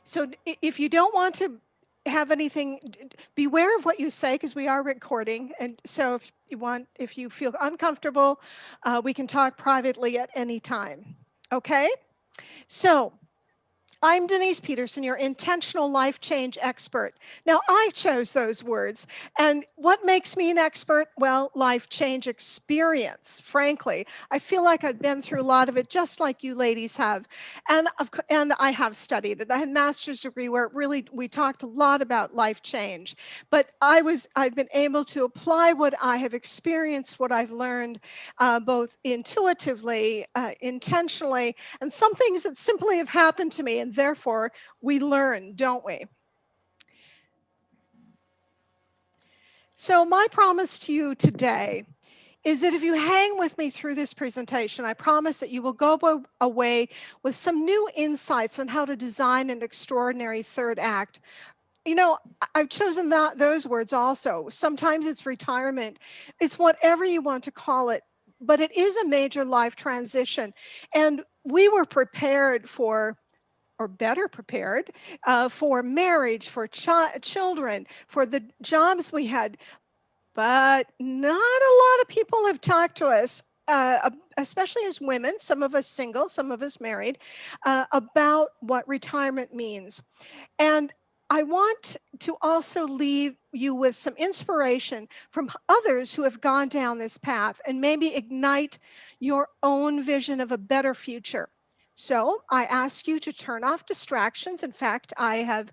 So if you don't want to have anything, beware of what you say because we are recording. And so if you feel uncomfortable, we can talk privately at any time. Okay? So I'm Denise Peterson, your intentional life change expert. Now, I chose those words. And what makes me an expert? Well, life change experience, frankly. I feel like I've been through a lot of it, just like you ladies have. And I have studied it. I had a master's degree where we talked a lot about life change. But I've been able to apply what I have experienced, what I've learned, both intuitively, intentionally, and some things that simply have happened to me, and therefore we learn, don't we? So my promise to you today is that if you hang with me through this presentation, I promise that you will go away with some new insights on how to design an extraordinary third act. I've chosen those words also. Sometimes it's retirement. It's whatever you want to call it, but it is a major life transition. And we were prepared for, or better prepared, for marriage, for children, for the jobs we had. But not a lot of people have talked to us, especially as women, some of us single, some of us married, about what retirement means. And I want to also leave you with some inspiration from others who have gone down this path and maybe ignite your own vision of a better future. So I ask you to turn off distractions. In fact, I have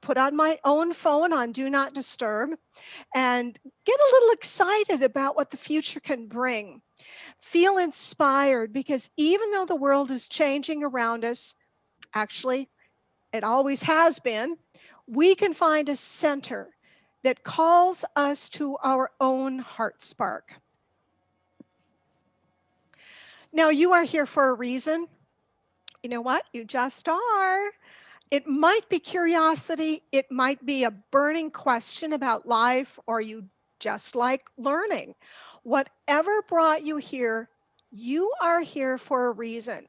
put on my own phone on Do Not Disturb and get a little excited about what the future can bring. Feel inspired because even though the world is changing around us, actually, it always has been, we can find a center that calls us to our own heart spark. Now, you are here for a reason. You know what? You just are. It might be curiosity, it might be a burning question about life, or you just like learning. Whatever brought you here, you are here for a reason.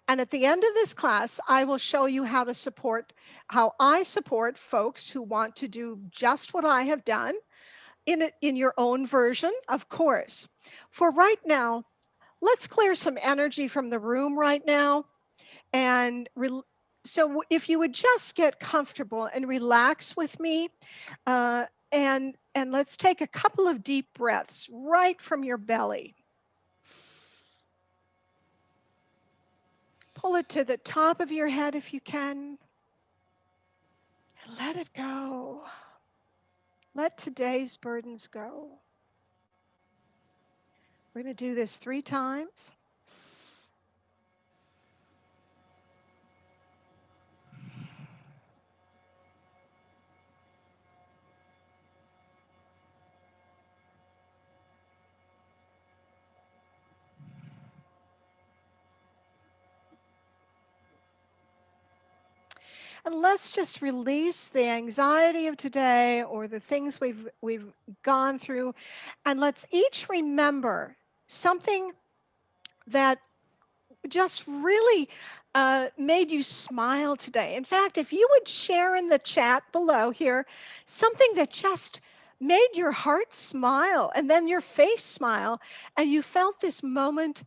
And at the end of this class, I will show you how I support folks who want to do just what I have done in your own version, of course. For right now, let's clear some energy from the room right now. And so if you would just get comfortable and relax with me, and let's take a couple of deep breaths right from your belly. Pull it to the top of your head if you can. Let it go. Let today's burdens go. We're going to do this 3 times. And let's just release the anxiety of today or the things we've gone through, and let's each remember something that just really made you smile today. In fact, if you would share in the chat below here something that just made your heart smile and then your face smile, and you felt this moment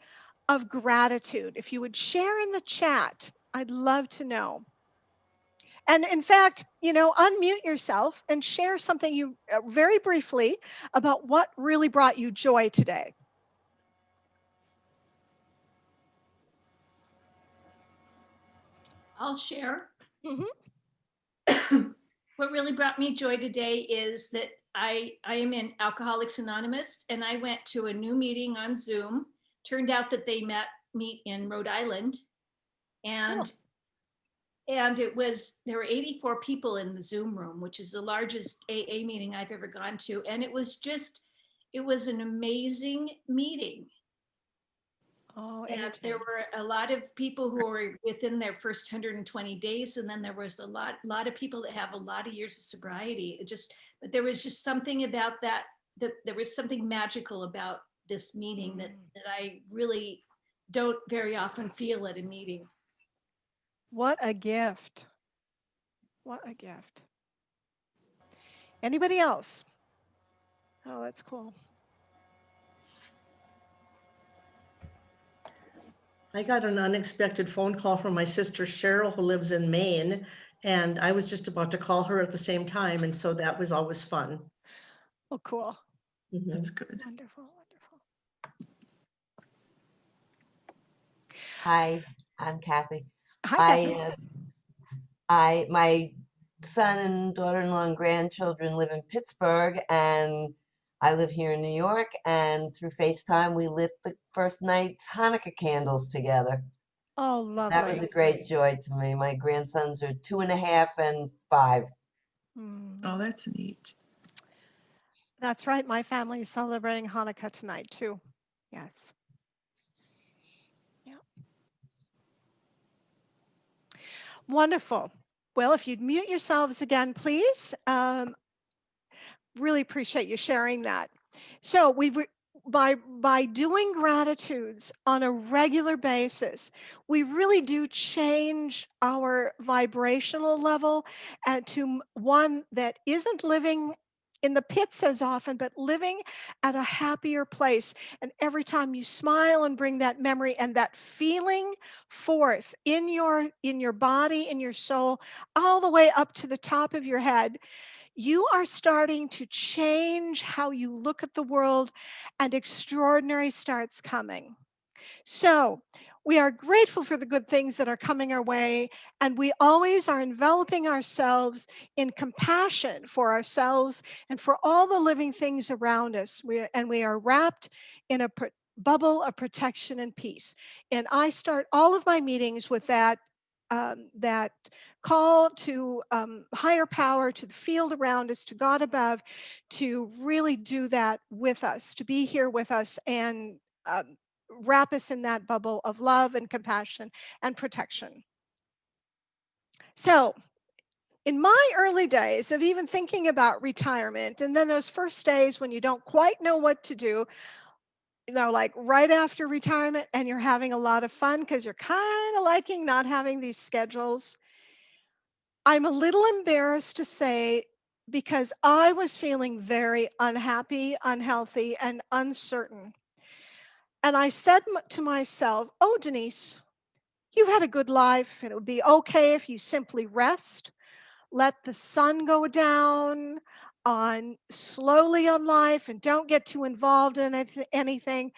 of gratitude. If you would share in the chat, I'd love to know. And in fact, unmute yourself and share something you very briefly about what really brought you joy today. I'll share. Mm-hmm. What really brought me joy today is that I am in Alcoholics Anonymous, and I went to a new meeting on Zoom. Turned out that they meet in Rhode Island, and there were 84 people in the Zoom room, which is the largest AA meeting I've ever gone to, and it was an amazing meeting. Oh, and there were a lot of people who were within their first 120 days, and then there was a lot of people that have a lot of years of sobriety. But there was just something about that there was something magical about this meeting that I really don't very often feel at a meeting. What a gift. What a gift. Anybody else? Oh, that's cool. I got an unexpected phone call from my sister Cheryl, who lives in Maine, and I was just about to call her at the same time, and so that was always fun. Oh, cool. Mhm. That's good. Wonderful, wonderful. Hi, I'm Kathy. Hi, Kathy. I, my son and daughter-in-law and grandchildren live in Pittsburgh, and I live here in New York. And through FaceTime, we lit the first night's Hanukkah candles together. Oh, That was lovely. a great joy to me. My grandsons are 2.5 and 5. Oh, that's neat. That's right. My family is celebrating Hanukkah tonight, too. Yes. Yeah. Wonderful. Well, if you'd mute yourselves again, please. Really appreciate you sharing that. So by doing gratitudes on a regular basis, we really do change our vibrational level and to one that isn't living in the pits as often, but living at a happier place. And every time you smile and bring that memory and that feeling forth in your body, in your soul, all the way up to the top of your head, you are starting to change how you look at the world, and extraordinary starts coming. So, we are grateful for the good things that are coming our way, and we always are enveloping ourselves in compassion for ourselves and for all the living things around us. We are wrapped in a bubble of protection and peace. And I start all of my meetings with that call to higher power, to the field around us, to God above, to really do that with us, to be here with us and wrap us in that bubble of love and compassion and protection. So, in my early days of even thinking about retirement, and then those first days when you don't quite know what to do, like right after retirement, and you're having a lot of fun because you're kind of liking not having these schedules, I'm a little embarrassed to say because I was feeling very unhappy, unhealthy, and uncertain. And I said to myself, "Oh, Denise, you've had a good life, and it would be okay if you simply rest, let the sun go down on slowly on life, and don't get too involved in anything.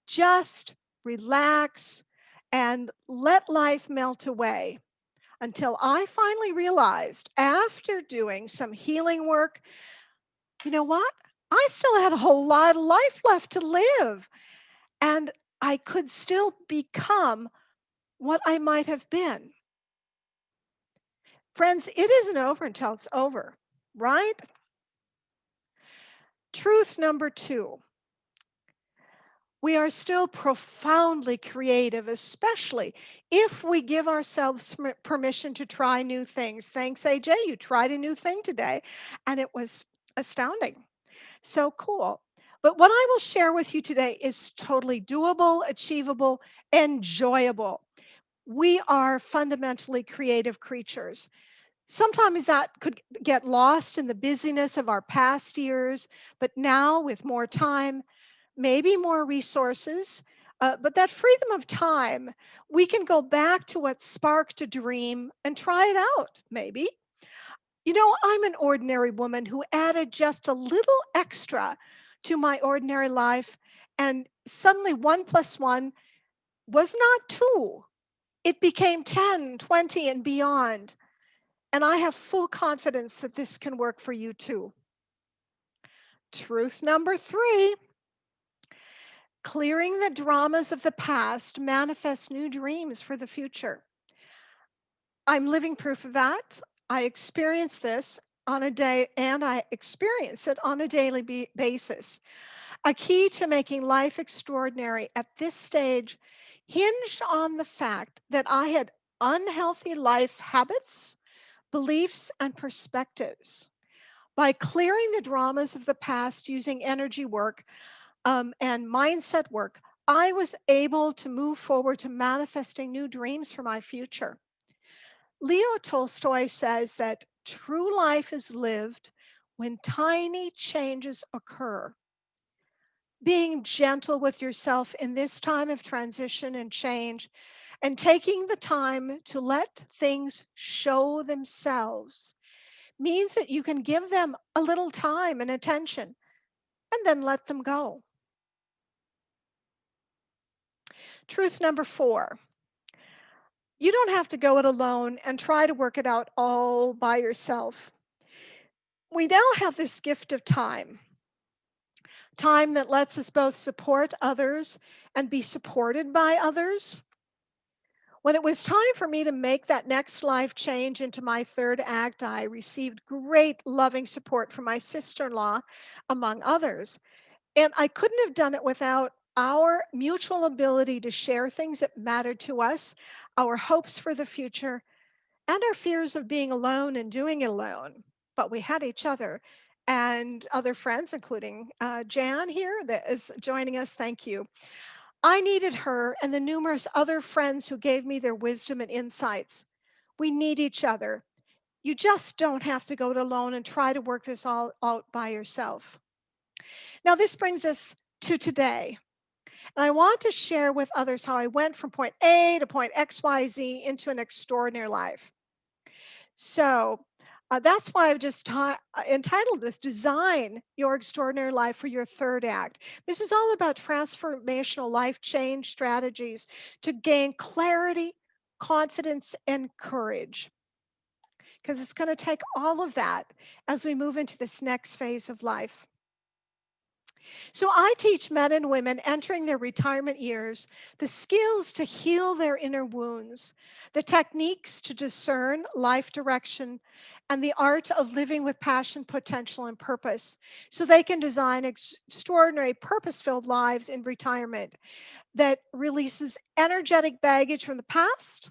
Just relax and let life melt away." Until I finally realized, after doing some healing work, you know what? I still had a whole lot of life left to live, and I could still become what I might have been. Friends, it isn't over until it's over, right? Truth number two, we are still profoundly creative, especially if we give ourselves permission to try new things. Thanks, AJ. You tried a new thing today, and it was astounding. So cool. But what I will share with you today is totally doable, achievable, enjoyable. We are fundamentally creative creatures. Sometimes that could get lost in the busyness of our past years, but now with more time, maybe more resources, but that freedom of time, we can go back to what sparked a dream and try it out, maybe. I'm an ordinary woman who added just a little extra to my ordinary life, and suddenly one plus one was not two. It became 10, 20, and beyond. And I have full confidence that this can work for you too. Truth number three, clearing the dramas of the past manifests new dreams for the future. I'm living proof of that. I experience this on a day, and I experience it on a daily basis. A key to making life extraordinary at this stage hinged on the fact that I had unhealthy life habits, beliefs, and perspectives. By clearing the dramas of the past using energy work and mindset work, I was able to move forward to manifesting new dreams for my future. Leo Tolstoy says that true life is lived when tiny changes occur. Being gentle with yourself in this time of transition and change, and taking the time to let things show themselves means that you can give them a little time and attention and then let them go. Truth number 4, you don't have to go it alone and try to work it out all by yourself. We now have this gift of time, time that lets us both support others and be supported by others. When it was time for me to make that next life change into my third act, I received great loving support from my sister in law, among others. And I couldn't have done it without our mutual ability to share things that mattered to us, our hopes for the future, and our fears of being alone and doing it alone. But we had each other and other friends, including Jan here that is joining us. Thank you. I needed her and the numerous other friends who gave me their wisdom and insights. We need each other. You just don't have to go it alone and try to work this all out by yourself. Now, this brings us to today. And I want to share with others how I went from point A to point XYZ into an extraordinary life. So that's why I've just entitled this Design Your Extraordinary Life for Your Third Act. This is all about transformational life change strategies to gain clarity, confidence, and courage. Because it's going to take all of that as we move into this next phase of life. So I teach men and women entering their retirement years the skills to heal their inner wounds, the techniques to discern life direction, and the art of living with passion, potential, and purpose so they can design extraordinary purpose-filled lives in retirement that releases energetic baggage from the past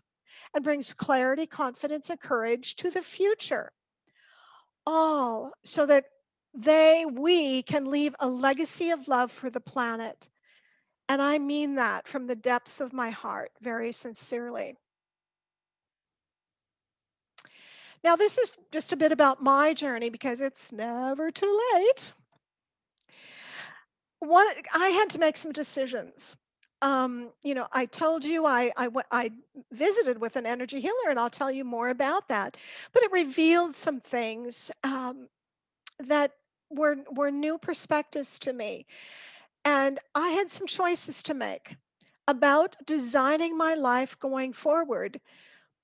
and brings clarity, confidence, and courage to the future, all so that we can leave a legacy of love for the planet. And I mean that from the depths of my heart, very sincerely. Now, this is just a bit about my journey because it's never too late. I had to make some decisions. I told you I visited with an energy healer, and I'll tell you more about that. But it revealed some things that were new perspectives to me. And I had some choices to make about designing my life going forward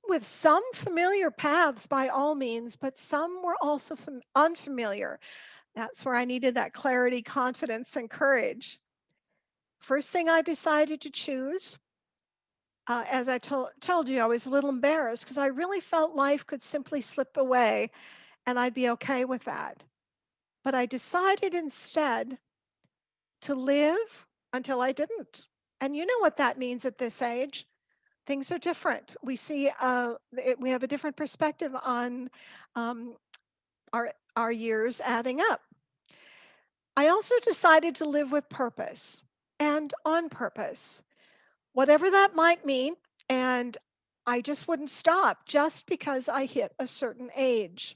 with some familiar paths by all means, but some were also unfamiliar. That's where I needed that clarity, confidence, and courage. First thing I decided to choose, as I told you, I was a little embarrassed because I really felt life could simply slip away and I'd be okay with that. But I decided instead to live until I didn't. And you know what that means at this age. Things are different. We have a different perspective on um, our years adding up. I also decided to live with purpose and on purpose, whatever that might mean. And I just wouldn't stop just because I hit a certain age.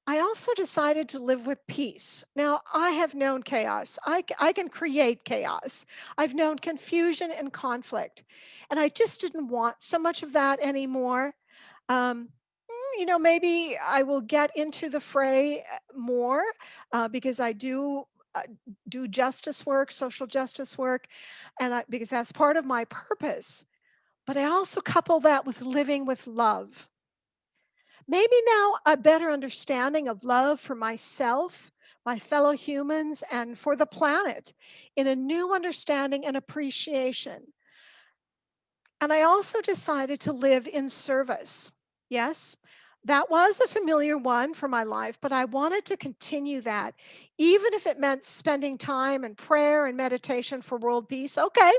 I also decided to live with peace. Now, I have known chaos. I can create chaos. I've known confusion and conflict, and I just didn't want so much of that anymore. Um, maybe I will get into the fray more because I uh, do justice work, social justice work, because that's part of my purpose. But I also couple that with living with love. Maybe now a better understanding of love for myself, my fellow humans, and for the planet in a new understanding and appreciation. And I also decided to live in service. Yes, that was a familiar one for my life, but I wanted to continue that, even if it meant spending time in prayer and meditation for world peace. Okay,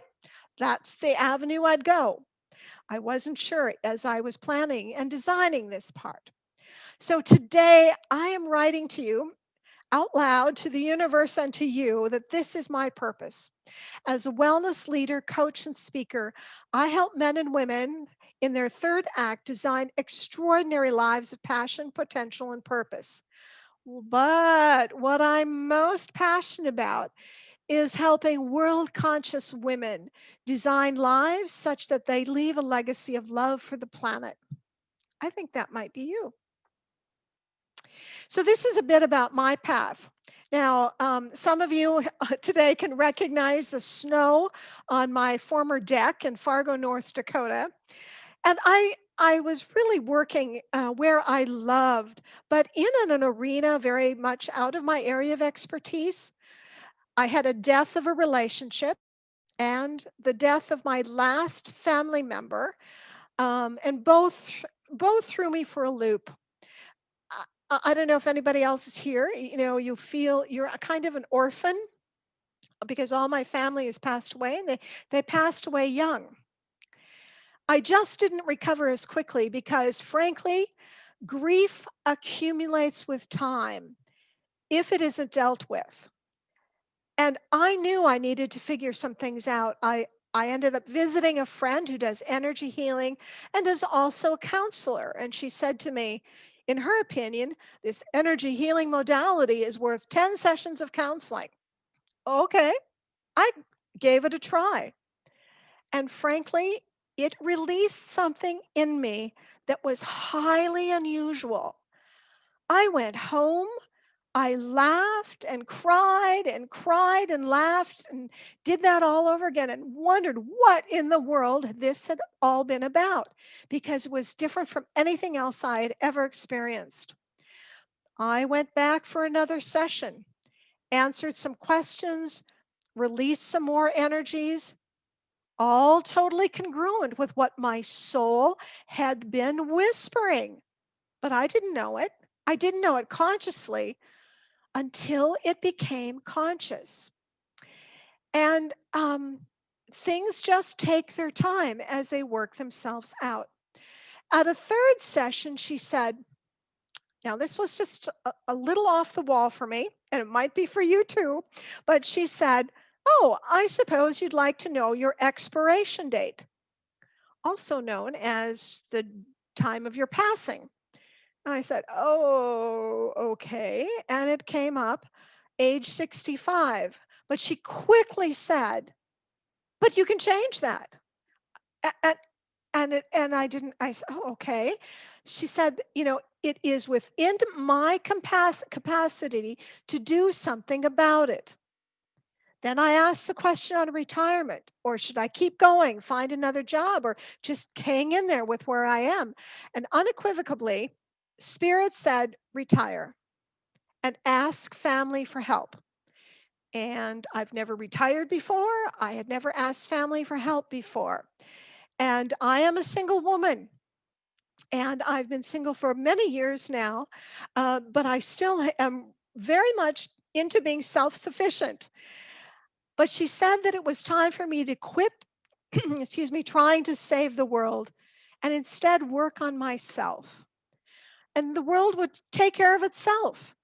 that's the avenue I'd go. I wasn't sure as I was planning and designing this part. So today I am writing to you out loud to the universe and to you that this is my purpose. As a wellness leader, coach, and speaker, I help men and women in their third act design extraordinary lives of passion, potential, and purpose. But what I'm most passionate about is helping world conscious women design lives such that they leave a legacy of love for the planet. I think that might be you. So, this is a bit about my path. Now, some of you today can recognize the snow on my former deck in Fargo, North Dakota. And I was really working where I loved, but in an arena very much out of my area of expertise. I had a death of a relationship and the death of my last family member, and both threw me for a loop. I don't know if anybody else is here. You know, you feel you're a kind of an orphan because all my family has passed away, and they passed away young. I just didn't recover as quickly because, frankly, grief accumulates with time if it isn't dealt with. And I knew I needed to figure some things out. I ended up visiting a friend who does energy healing and is also a counselor. And she said to me, in her opinion, this energy healing modality is worth 10 sessions of counseling. Okay, I gave it a try. And frankly, it released something in me that was highly unusual. I went home. I laughed and laughed and did that all over again and wondered what in the world this had all been about because it was different from anything else I had ever experienced. I went back for another session, answered some questions, released some more energies, all totally congruent with what my soul had been whispering. But I didn't know it. I didn't know it consciously until it became conscious. And things just take their time as they work themselves out. At a third session, she said, now this was just a little off the wall for me, and it might be for you too, but she said, oh, I suppose you'd like to know your expiration date, also known as the time of your passing. And I said, oh, okay. And it came up age 65. But she quickly said, but you can change that. And, and I didn't, I said, oh, okay. She said, you know, it is within my capacity to do something about it. Then I asked the question on retirement, or should I keep going, find another job, or just hang in there with where I am? And unequivocally, Spirit said, retire and ask family for help. And I've never retired before. I had never asked family for help before. And I am a single woman. And I've been single for many years now, but I still am very much into being self sufficient. But she said that it was time for me to quit, excuse me, trying to save the world and instead work on myself. And the world would take care of itself.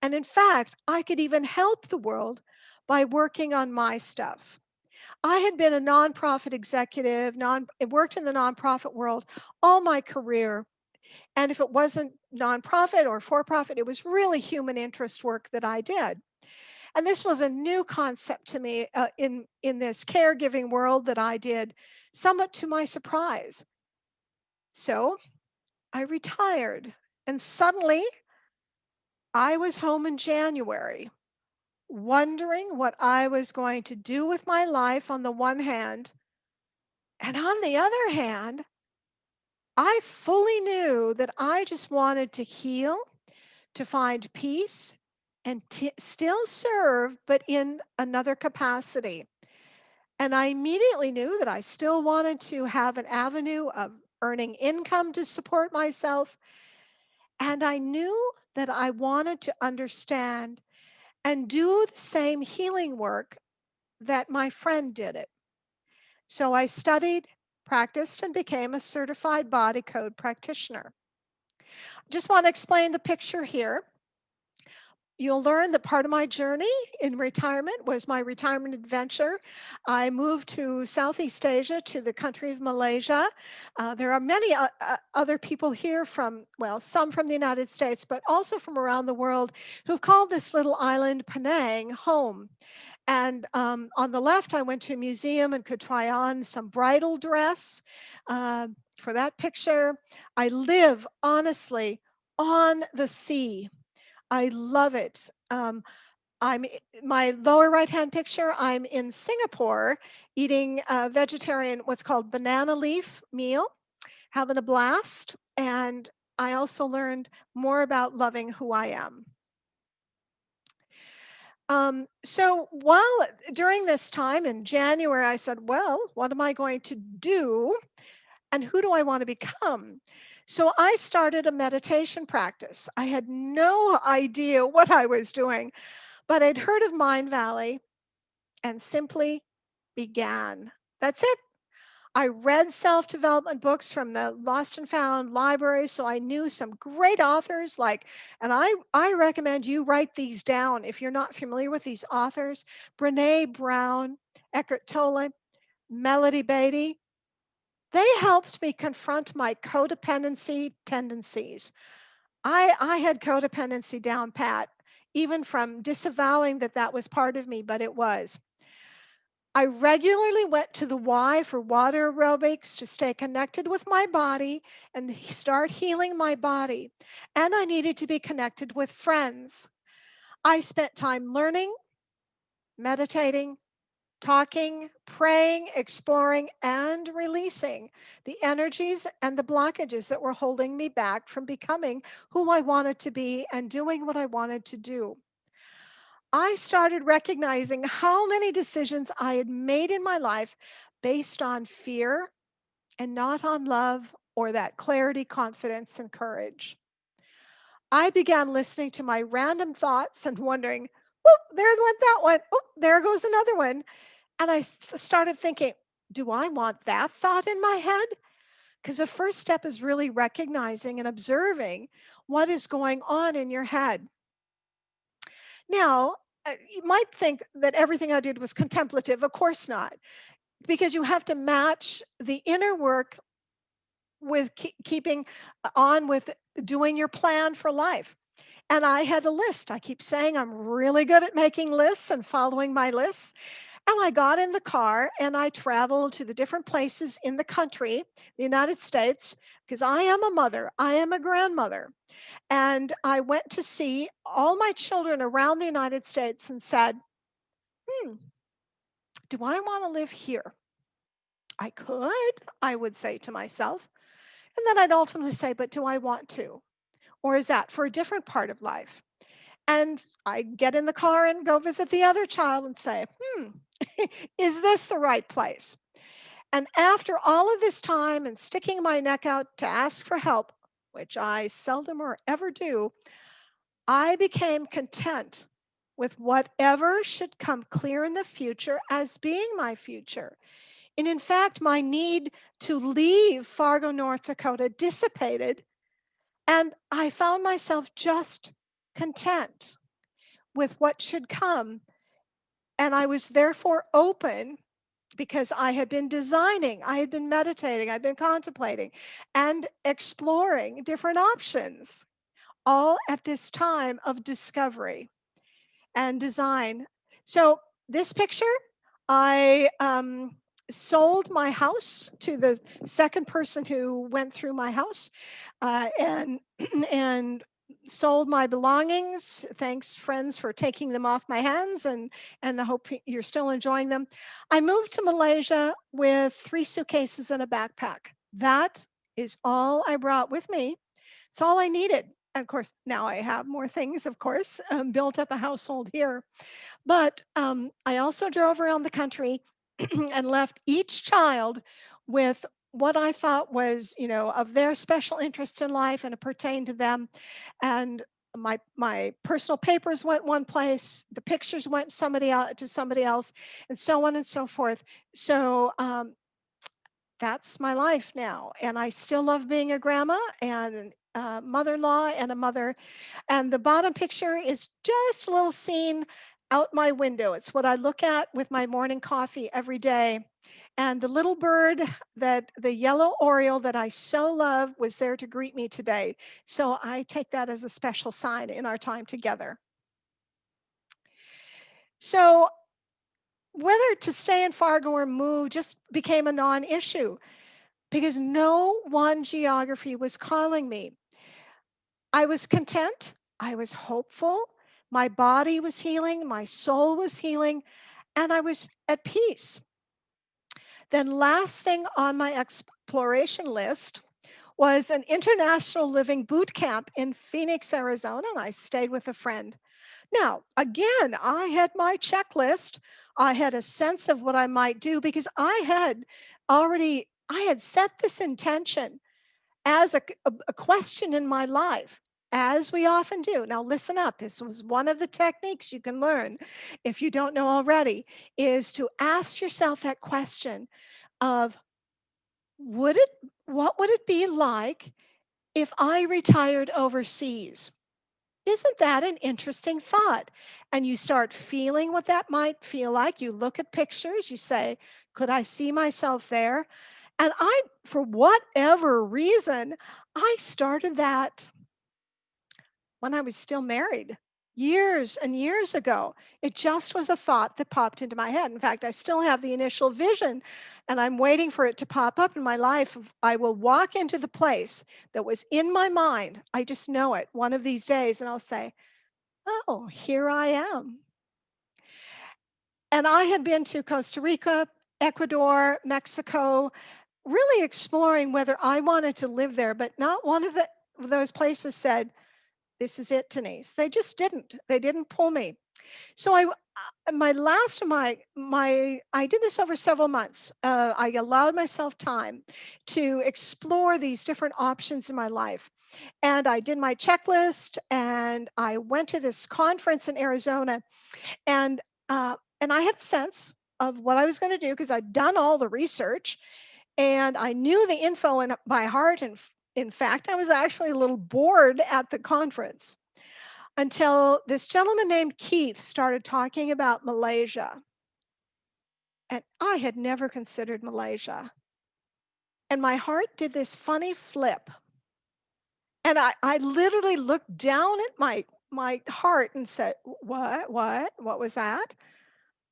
And in fact, I could even help the world by working on my stuff. I had been a nonprofit executive, worked in the nonprofit world all my career. And if it wasn't nonprofit or for profit, it was really human interest work that I did. And this was a new concept to me in this caregiving world that I did, somewhat to my surprise. So I retired, and suddenly I was home in January, wondering what I was going to do with my life on the one hand, and on the other hand, I fully knew that I just wanted to heal, to find peace, and still serve, but in another capacity. And I immediately knew that I still wanted to have an avenue of earning income to support myself. And I knew that I wanted to understand and do the same healing work that my friend did it. So I studied, practiced, and became a certified body code practitioner. Just want to explain the picture here. You'll learn that part of my journey in retirement was my retirement adventure. I moved to Southeast Asia, to the country of Malaysia. There are many other people here from, well, some from the United States, but also from around the world who've called this little island Penang home. And on the left, I went to a museum and could try on some bridal dress for that picture. I live honestly on the sea. I love it. My lower right hand picture, I'm in Singapore eating a vegetarian, what's called banana leaf meal, having a blast. And I also learned more about loving who I am. So while during this time in January, I said, well, what am I going to do? And who do I want to become? So I started a meditation practice. I had no idea what I was doing, but I'd heard of Mind Valley and simply began. That's it. I read self development books from the Lost and Found library, so I knew some great authors like, and I recommend you write these down if you're not familiar with these authors: Brene Brown, Eckhart Tolle, Melody Beatty. They helped me confront my codependency tendencies. I had codependency down pat, even from disavowing that that was part of me, but it was. I regularly went to the Y for water aerobics to stay connected with my body and start healing my body. And I needed to be connected with friends. I spent time learning, meditating, talking, praying, exploring, and releasing the energies and the blockages that were holding me back from becoming who I wanted to be and doing what I wanted to do. I started recognizing how many decisions I had made in my life based on fear and not on love or that clarity, confidence, and courage. I began listening to my random thoughts and wondering, oh, there went that one. Oh, there goes another one. And I started thinking, do I want that thought in my head? Because the first step is really recognizing and observing what is going on in your head. Now, you might think that everything I did was contemplative. Of course not, because you have to match the inner work with keeping on with doing your plan for life. And I had a list. I keep saying I'm really good at making lists and following my lists. And I got in the car and I traveled to the different places in the country, the United States, because I am a mother, I am a grandmother. And I went to see all my children around the United States and said, hmm, do I want to live here? I could, I would say to myself. And then I'd ultimately say, but do I want to? Or is that for a different part of life? And I get in the car and go visit the other child and say, is this the right place? And after all of this time and sticking my neck out to ask for help, which I seldom or ever do, I became content with whatever should come clear in the future as being my future. And in fact, my need to leave Fargo, North Dakota dissipated, and I found myself just content with what should come. And I was therefore open because I had been designing, I had been meditating, I'd been contemplating and exploring different options, all at this time of discovery and design. So, this picture, I sold my house to the second person who went through my house, and and sold my belongings. Thanks, friends, for taking them off my hands, and I hope you're still enjoying them. I moved to Malaysia with 3 suitcases and a backpack. That is all I brought with me. It's all I needed. Of course, now I have more things, of course, built up a household here. But I also drove around the country and left each child with what I thought was, of their special interest in life and it pertained to them. And my personal papers went one place, the pictures went somebody else to somebody else, and so on and so forth. So that's my life now, and I still love being a grandma. And mother-in-law and a mother. And the bottom picture is just a little scene out my window. It's what I look at with my morning coffee every day. And the little bird, that the yellow oriole that I so love, was there to greet me today. So I take that as a special sign in our time together. So whether to stay in Fargo or move just became a non-issue because no one geography was calling me. I was content. I was hopeful. My body was healing. My soul was healing. And I was at peace. Then, last thing on my exploration list was an international living boot camp in Phoenix, Arizona. And I stayed with a friend. Now, again, I had my checklist. I had a sense of what I might do because I had set this intention as a question in my life, as we often do. Now, listen up. This was one of the techniques you can learn if you don't know already, is to ask yourself that question of would it, what would it be like if I retired overseas? Isn't that an interesting thought? And you start feeling what that might feel like. You look at pictures, you say, could I see myself there? And for whatever reason, I started that when I was still married years and years ago. It just was a thought that popped into my head. In fact, I still have the initial vision and I'm waiting for it to pop up in my life. I will walk into the place that was in my mind. I just know it one of these days and I'll say, oh, here I am. And I had been to Costa Rica, Ecuador, Mexico, really exploring whether I wanted to live there, but not one of those places said, this is it, Denise. They just didn't. They didn't pull me. So my last of my I did this over several months. I allowed myself time to explore these different options in my life, and I did my checklist. And I went to this conference in Arizona, and and I had a sense of what I was going to do because I'd done all the research and I knew the info by heart. And in fact, I was actually a little bored at the conference until this gentleman named Keith started talking about Malaysia. And I had never considered Malaysia. And my heart did this funny flip. And I literally looked down at my heart and said, what was that?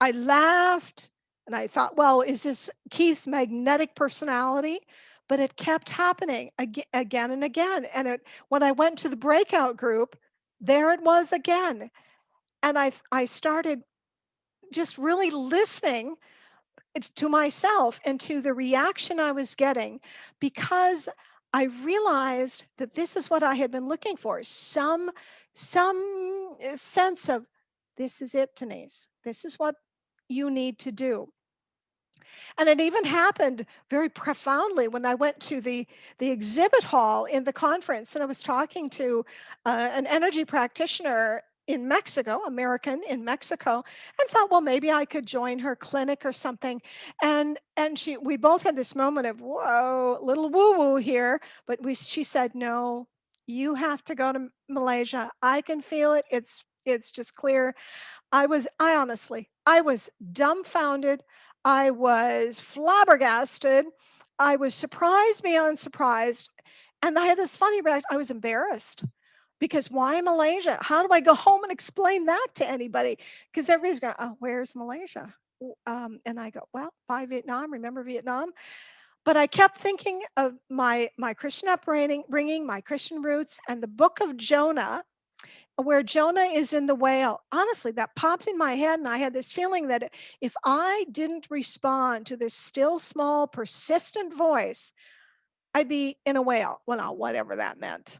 I laughed and I thought, well, is this Keith's magnetic personality? But it kept happening again and again. And when I went to the breakout group, there it was again. And I started just really listening to myself and to the reaction I was getting because I realized that this is what I had been looking for. Some sense of this is it, Denise. This is what you need to do. And it even happened very profoundly when I went to the exhibit hall in the conference and I was talking to an energy practitioner in Mexico, American in Mexico, and thought, well, maybe I could join her clinic or something. And we both had this moment of, whoa, little woo woo here. But she said, no, you have to go to Malaysia. I can feel it. It's just clear. I was dumbfounded. I was flabbergasted. I was surprised beyond surprised. And I had this funny reaction. I was embarrassed because why Malaysia? How do I go home and explain that to anybody? Because everybody's going, oh, where's Malaysia? And I go, well, by Vietnam, remember Vietnam? But I kept thinking of my Christian upbringing, my Christian roots, and the book of Jonah where Jonah is in the whale. Honestly, that popped in my head, and I had this feeling that if I didn't respond to this still, small, persistent voice, I'd be in a whale. Well, whatever that meant.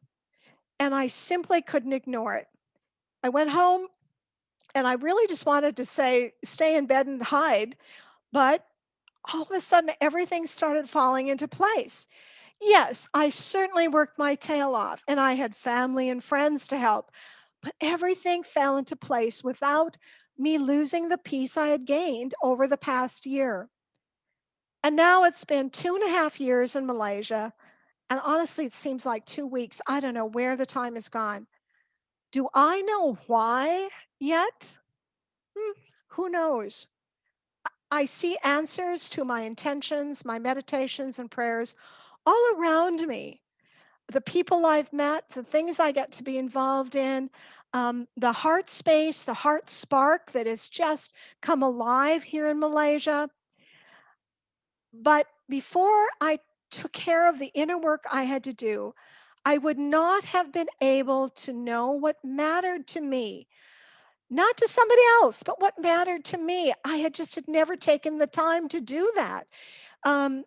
And I simply couldn't ignore it. I went home and I really just wanted to stay in bed and hide. But all of a sudden, everything started falling into place. Yes, I certainly worked my tail off and I had family and friends to help, but everything fell into place without me losing the peace I had gained over the past year. And now it's been 2.5 years in Malaysia, And honestly, it seems like 2 weeks. I don't know where the time has gone. Do I know why yet? Hmm, who knows? I see answers to my intentions, my meditations, and prayers all around me. The people I've met, the things I get to be involved in, the heart space, the heart spark that has just come alive here in Malaysia. But before I took care of the inner work I had to do, I would not have been able to know what mattered to me, not to somebody else, but what mattered to me. I had never taken the time to do that. Um,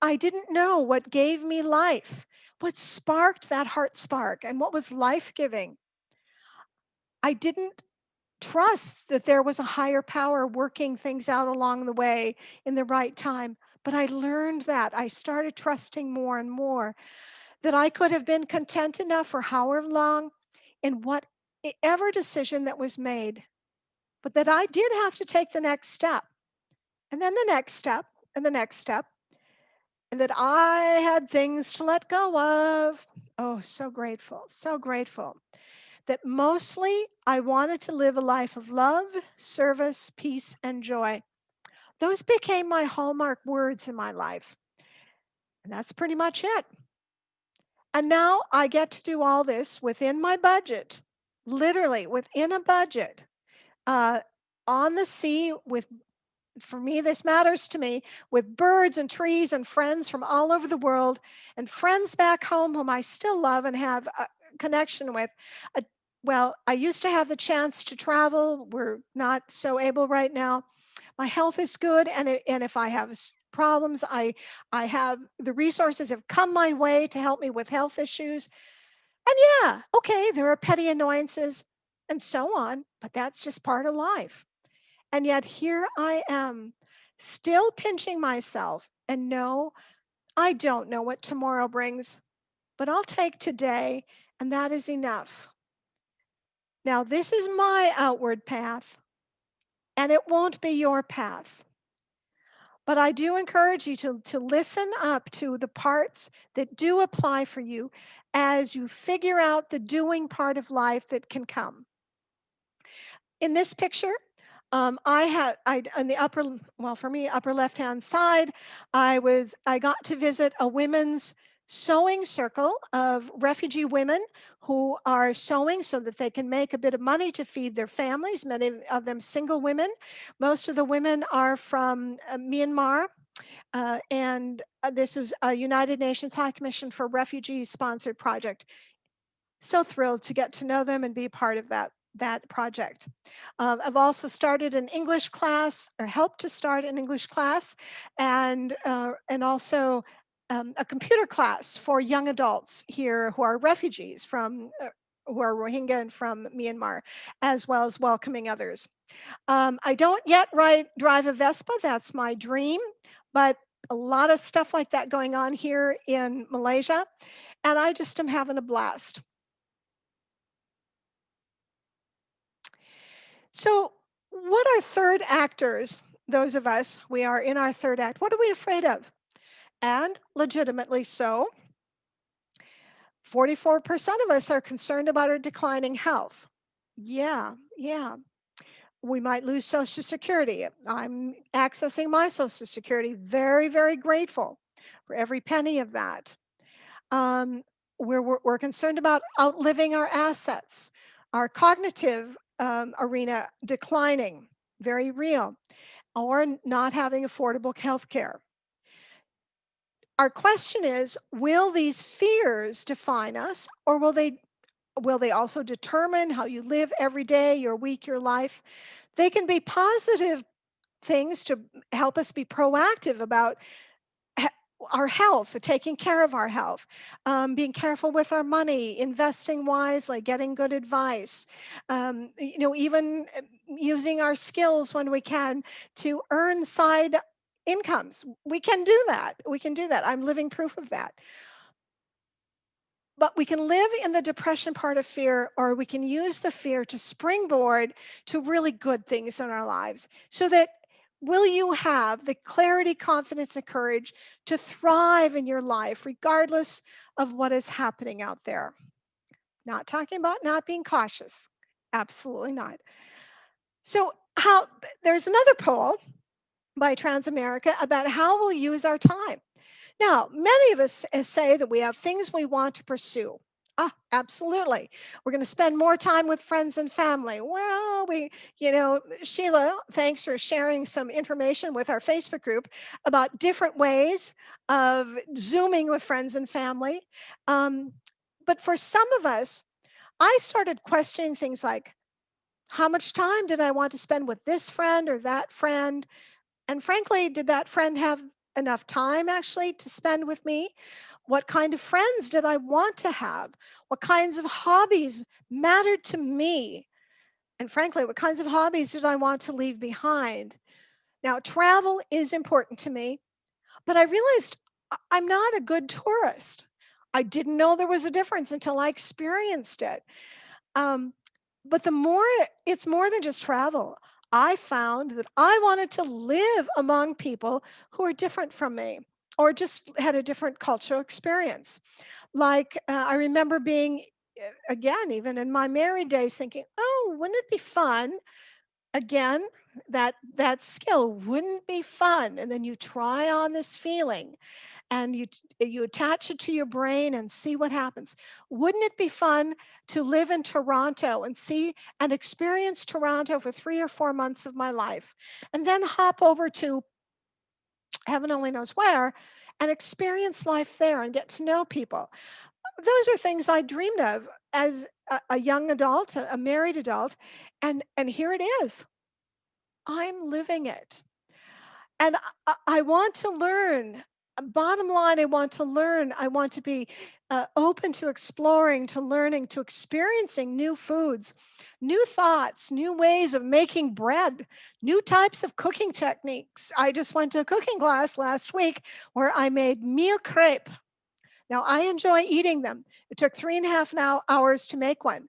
I didn't know what gave me life, what sparked that heart spark, and what was life giving. I didn't trust that there was a higher power working things out along the way in the right time. But I learned that. I started trusting more and more that I could have been content enough for however long in whatever decision that was made, but that I did have to take the next step, and then the next step, and the next step, and that I had things to let go of. Oh, so grateful, so grateful that mostly I wanted to live a life of love, service, peace, and joy. Those became my hallmark words in my life. And that's pretty much it. And now I get to do all this within my budget, literally within a budget, uh, on the sea with, for me, this matters to me, with birds and trees and friends from all over the world and friends back home whom I still love and have a connection with. Uh, well, I used to have the chance to travel. We're not so able right now. My health is good, and if I have problems, I have the resources have come my way to help me with health issues. And yeah, okay, there are petty annoyances and so on, but that's just part of life. And yet here I am, still pinching myself, and no, I don't know what tomorrow brings, but I'll take today, and that is enough. Now, this is my outward path, and it won't be your path. But I do encourage you to listen up to the parts that do apply for you as you figure out the doing part of life that can come. In this picture, I had I on the upper, well, for me, upper left hand side, I got to visit a women's sewing circle of refugee women who are sewing so that they can make a bit of money to feed their families, many of them single women. Most of the women are from Myanmar, and this is a United Nations High Commission for Refugees sponsored project. So thrilled to get to know them and be part of that project. I've also started an English class, or helped to start an English class, and also a computer class for young adults here who are refugees from. Who are Rohingya and from Myanmar, as well as welcoming others. I don't yet drive a Vespa. That's my dream, but a lot of stuff like that going on here in Malaysia, and I just am having a blast. So, what are third actors? Those of us, we are in our third act. What are we afraid of? And legitimately so. 44% of us are concerned about our declining health. Yeah, yeah. We might lose Social Security. I'm accessing my Social Security. Very, very grateful for every penny of that. Um, we're concerned about outliving our assets, our cognitive arena declining, very real, or not having affordable health care. Our question is, will these fears define us, or will they also determine how you live every day, your week, your life? They can be positive things to help us be proactive about he- our health, taking care of our health, being careful with our money, investing wisely, getting good advice, even using our skills when we can to earn side incomes. We can do that. We can do that. I'm living proof of that. But we can live in the depression part of fear, or we can use the fear to springboard to really good things in our lives so that Will you have the clarity, confidence, and courage to thrive in your life, regardless of what is happening out there? Not talking about not being cautious. Absolutely not. So, there's another poll by Transamerica about how we'll use our time. Now, many of us say that we have things we want to pursue. Absolutely. We're going to spend more time with friends and family. Well, Sheila, thanks for sharing some information with our Facebook group about different ways of Zooming with friends and family. Um, but for some of us, I started questioning things like, how much time did I want to spend with this friend or that friend? And frankly, did that friend have enough time actually to spend with me? What kind of friends did I want to have? What kinds of hobbies mattered to me? And frankly, what kinds of hobbies did I want to leave behind? Now, travel is important to me, but I realized I'm not a good tourist. I didn't know there was a difference until I experienced it. Um, but it's more than just travel. I found that I wanted to live among people who are different from me or just had a different cultural experience. Like I remember being, again, even in my married days, thinking, oh, wouldn't it be fun? Again, that skill wouldn't be fun. And then you try on this feeling and you attach it to your brain and see what happens. Wouldn't it be fun to live in Toronto and see and experience Toronto for 3 or 4 months of my life, and then hop over to heaven only knows where and experience life there and get to know people? Those are things I dreamed of as a young adult, a married adult, and here it is. I'm living it. And I want to learn. Bottom line, I want to learn. I want to be open to exploring, to learning, to experiencing new foods, new thoughts, new ways of making bread, new types of cooking techniques. I just went to a cooking class last week where I made meal crepe. Now, I enjoy eating them. It took 3.5 hours to make one.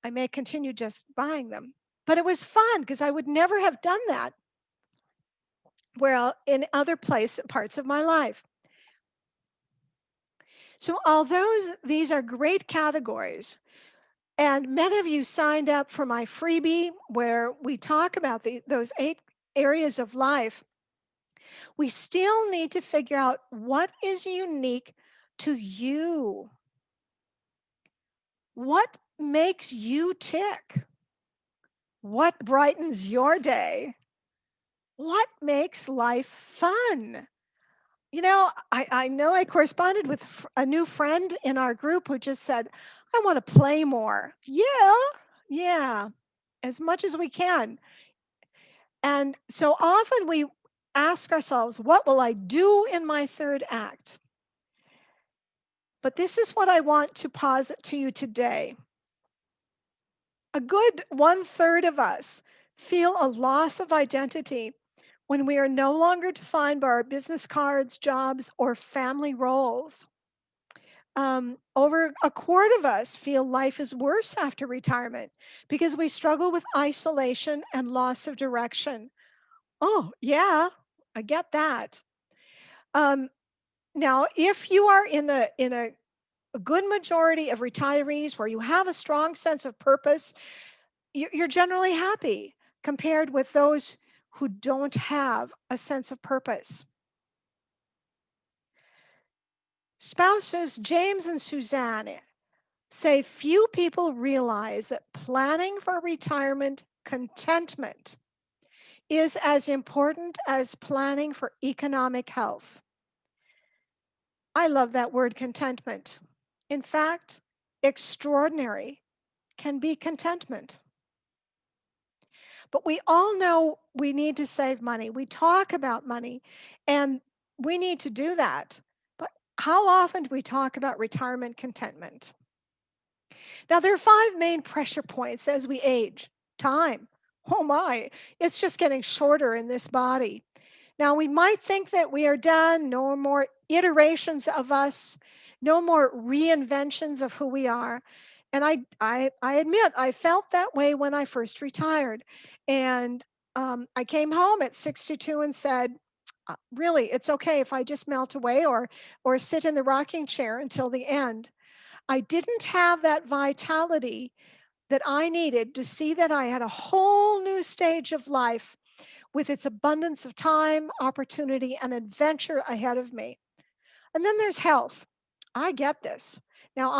I may continue just buying them. But it was fun because I would never have done that well in other parts of my life. So although these are great categories, and many of you signed up for my freebie where we talk about those 8 areas of life, we still need to figure out what is unique to you. What makes you tick? What brightens your day? What makes life fun? I know I corresponded with a new friend in our group who just said, I want to play more. Yeah, as much as we can. And so often we ask ourselves, what will I do in my third act? But this is what I want to posit to you today. A good 1/3 of us feel a loss of identity when we are no longer defined by our business cards, jobs, or family roles. Over a quarter of us feel life is worse after retirement because we struggle with isolation and loss of direction. Oh, yeah, I get that. Um, Now, if you are in a good majority of retirees where you have a strong sense of purpose, you're generally happy compared with those who don't have a sense of purpose. Spouses James and Suzanne say few people realize that planning for retirement contentment is as important as planning for economic health. I love that word contentment. In fact, extraordinary can be contentment. But we all know we need to save money. We talk about money and we need to do that. But how often do we talk about retirement contentment? Now, there are 5 main pressure points as we age. Time. Oh my, it's just getting shorter in this body. Now, we might think that we are done, no more iterations of us, no more reinventions of who we are. And I admit, I felt that way when I first retired. And I came home at 62 and said, really, it's okay if I just melt away or sit in the rocking chair until the end. I didn't have that vitality that I needed to see that I had a whole new stage of life with its abundance of time, opportunity, and adventure ahead of me. And then there's health. I get this. Now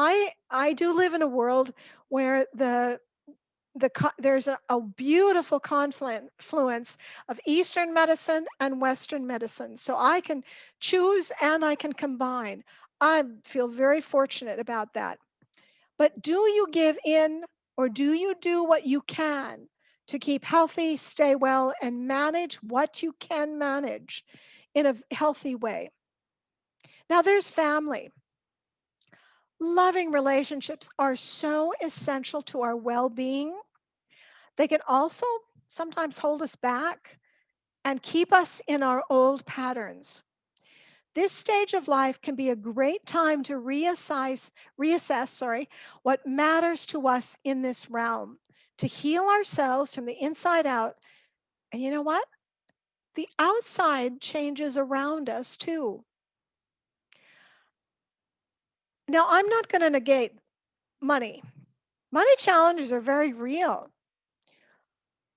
I do live in a world where there's a beautiful confluence of Eastern medicine and Western medicine. So I can choose and I can combine. I feel very fortunate about that. But do you give in or do you do what you can to keep healthy, stay well, and manage what you can manage in a healthy way? Now, there's family. Loving relationships are so essential to our well being. They can also sometimes hold us back and keep us in our old patterns. This stage of life can be a great time to reassess, what matters to us in this realm, to heal ourselves from the inside out. And you know what? The outside changes around us too. Now, I'm not going to negate money. Money challenges are very real,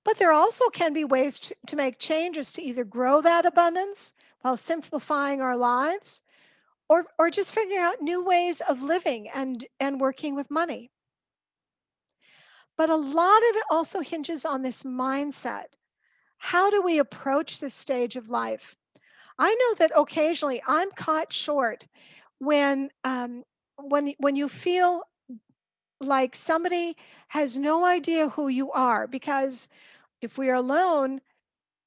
but there also can be ways to make changes to either grow that abundance while simplifying our lives or just figuring out new ways of living and working with money. But a lot of it also hinges on this mindset. How do we approach this stage of life? I know that occasionally I'm caught short when when you feel like somebody has no idea who you are, because if we are alone,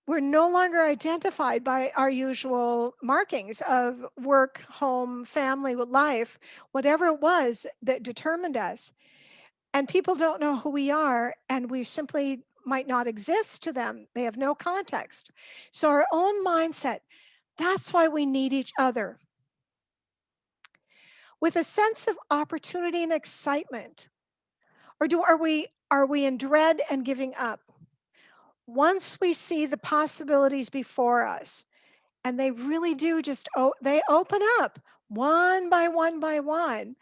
we're no longer identified by our usual markings of work, home, family, life, whatever it was that determined us. And people don't know who we are, and we simply might not exist to them. They have no context. So, our own mindset, that's why we need each other. With a sense of opportunity and excitement, or are we in dread and giving up? Once we see the possibilities before us, and they really do they open up one by one by one,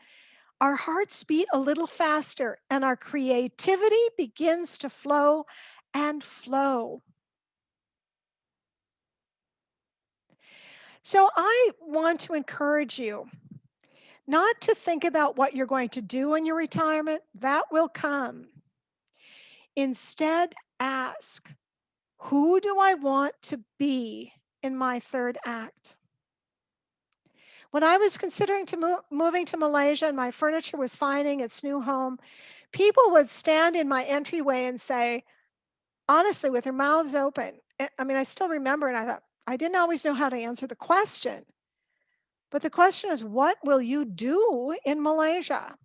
our hearts beat a little faster and our creativity begins to flow and flow. So I want to encourage you not to think about what you're going to do in your retirement. That will come. Instead, ask, who do I want to be in my third act? When I was considering moving to Malaysia and my furniture was finding its new home, people would stand in my entryway and say, honestly, with their mouths open. I mean, I still remember, and I thought, I didn't always know how to answer the question. But the question is, what will you do in Malaysia?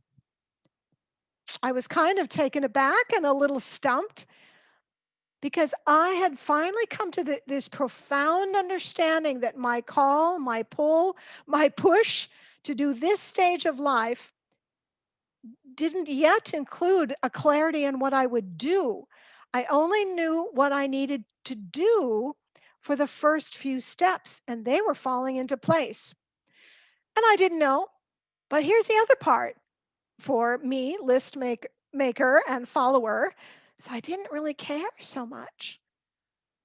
I was kind of taken aback and a little stumped because I had finally come to this profound understanding that my call, my pull, my push to do this stage of life didn't yet include a clarity in what I would do. I only knew what I needed to do for the first few steps, and they were falling into place. And I didn't know. But here's the other part for me, maker and follower. So I didn't really care so much.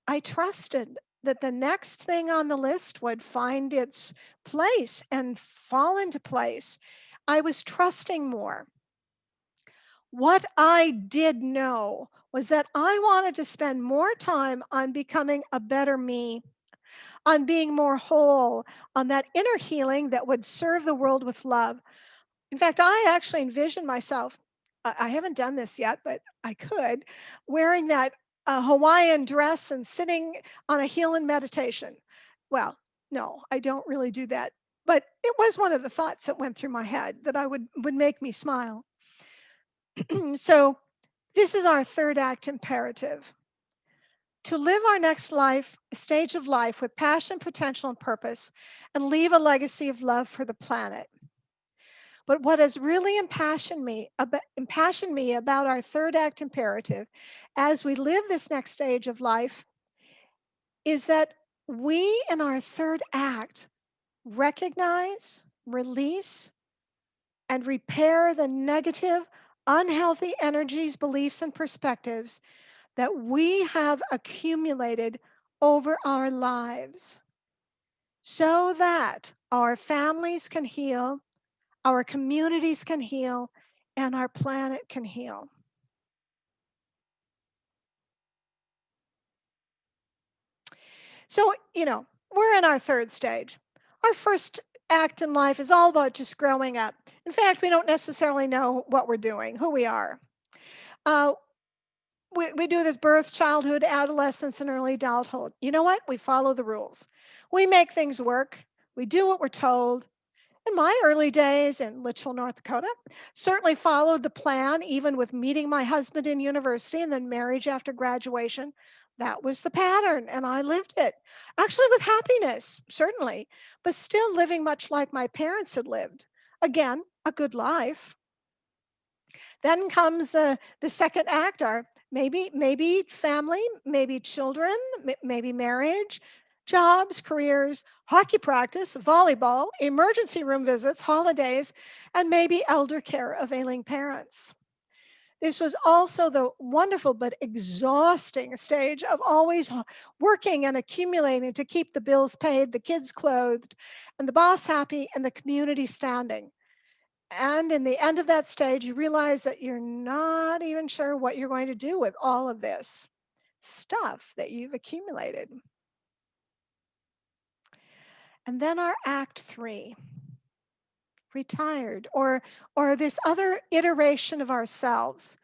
I trusted that the next thing on the list would find its place and fall into place. I was trusting more. What I did know was that I wanted to spend more time on becoming a better me, on being more whole, on that inner healing that would serve the world with love. In fact, I actually envisioned myself, I haven't done this yet, but I could, wearing that Hawaiian dress and sitting on a heel in meditation. Well, no, I don't really do that. But it was one of the thoughts that went through my head that would make me smile. So this is our third act imperative. To live our next stage of life with passion, potential, and purpose, and leave a legacy of love for the planet. But what has really impassioned me about our third act imperative as we live this next stage of life is that we in our third act recognize, release, and repair the negative, unhealthy energies, beliefs, and perspectives that we have accumulated over our lives so that our families can heal, our communities can heal, and our planet can heal. So, we're in our third stage. Our first act in life is all about just growing up. In fact, we don't necessarily know what we're doing, who we are. Uh, we do this birth, childhood, adolescence, and early adulthood. You know what? We follow the rules. We make things work. We do what we're told. In my early days in Litchfield, North Dakota, certainly followed the plan, even with meeting my husband in university and then marriage after graduation. That was the pattern, and I lived it. Actually, with happiness, certainly, but still living much like my parents had lived. Again, a good life. Then comes the second act, or maybe family, maybe children, maybe marriage, jobs, careers, hockey practice, volleyball, emergency room visits, holidays, and maybe elder care of ailing parents. This was also the wonderful but exhausting stage of always working and accumulating to keep the bills paid, the kids clothed, and the boss happy, and the community standing. And in the end of that stage, you realize that you're not even sure what you're going to do with all of this stuff that you've accumulated. And then our act 3, retired, or this other iteration of ourselves.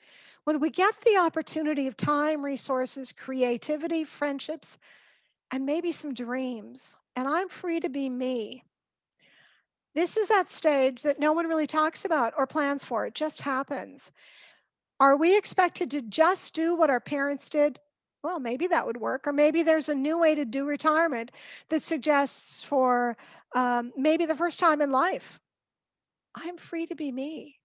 When we get the opportunity of time, resources, creativity, friendships, and maybe some dreams, and I'm free to be me. This is that stage that no one really talks about or plans for. It just happens. Are we expected to just do what our parents did? Well, maybe that would work. Or maybe there's a new way to do retirement that suggests for maybe the first time in life, I'm free to be me.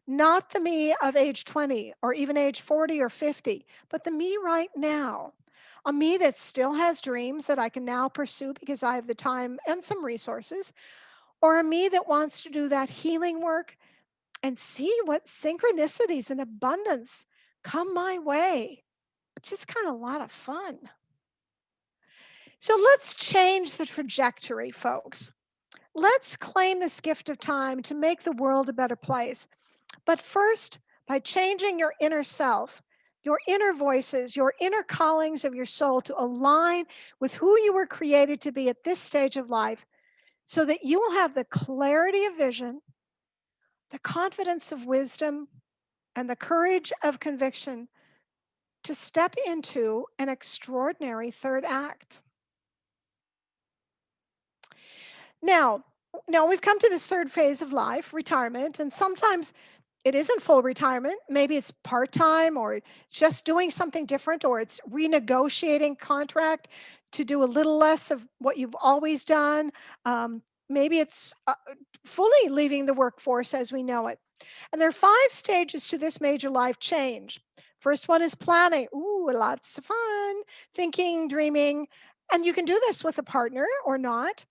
Not the me of age 20 or even age 40 or 50, but the me right now. A me that still has dreams that I can now pursue because I have the time and some resources, or a me that wants to do that healing work and see what synchronicities and abundance come my way. It's just kind of a lot of fun. So let's change the trajectory, folks. Let's claim this gift of time to make the world a better place. But first, by changing your inner self, your inner voices, your inner callings of your soul to align with who you were created to be at this stage of life, so that you will have the clarity of vision, the confidence of wisdom, and the courage of conviction to step into an extraordinary third act. Now, now we've come to this third phase of life, retirement, and sometimes it isn't full retirement. Maybe it's part-time or just doing something different, or it's renegotiating contract to do a little less of what you've always done. Maybe it's fully leaving the workforce as we know it. And there are 5 stages to this major life change. First one is planning. Ooh, lots of fun, thinking, dreaming. And you can do this with a partner or not.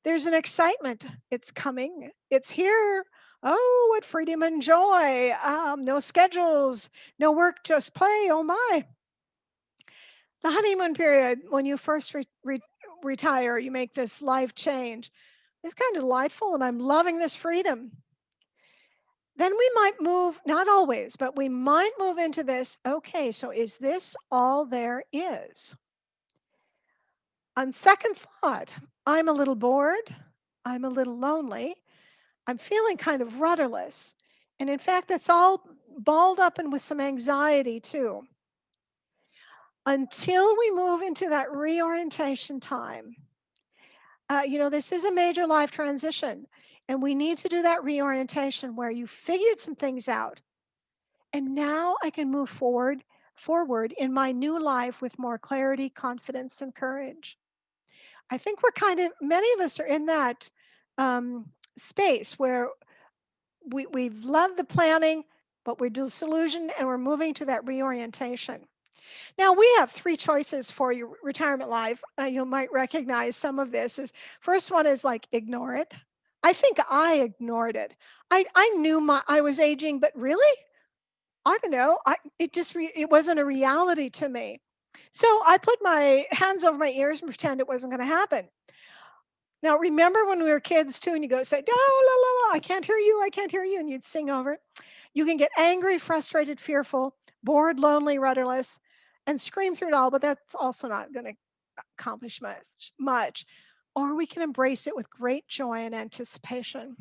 There's an excitement. It's coming. It's here. Oh, what freedom and joy. No schedules, no work, just play. Oh my. The honeymoon period, when you first retire, you make this life change. It's kind of delightful, and I'm loving this freedom. Then we might move, not always, but we might move into this. Okay, so is this all there is? On second thought, I'm a little bored. I'm a little lonely. I'm feeling kind of rudderless. And in fact, that's all balled up and with some anxiety too. Until we move into that reorientation time, this is a major life transition. And we need to do that reorientation where you figured some things out. And now I can move forward in my new life with more clarity, confidence, and courage. I think many of us are in that space where we've loved the planning, but we're disillusioned and we're moving to that reorientation. Now, we have three choices for your retirement life. You might recognize some of this. Is first one is like ignore it. I think I ignored it. I knew I was aging, but really, I don't know. It wasn't a reality to me. So I put my hands over my ears and pretend it wasn't going to happen. Now, remember when we were kids too, and you go say, "Oh, la la la, I can't hear you, I can't hear you," and you'd sing over it. You can get angry, frustrated, fearful, bored, lonely, rudderless, and scream through it all, but that's also not going to accomplish much. Or we can embrace it with great joy and anticipation.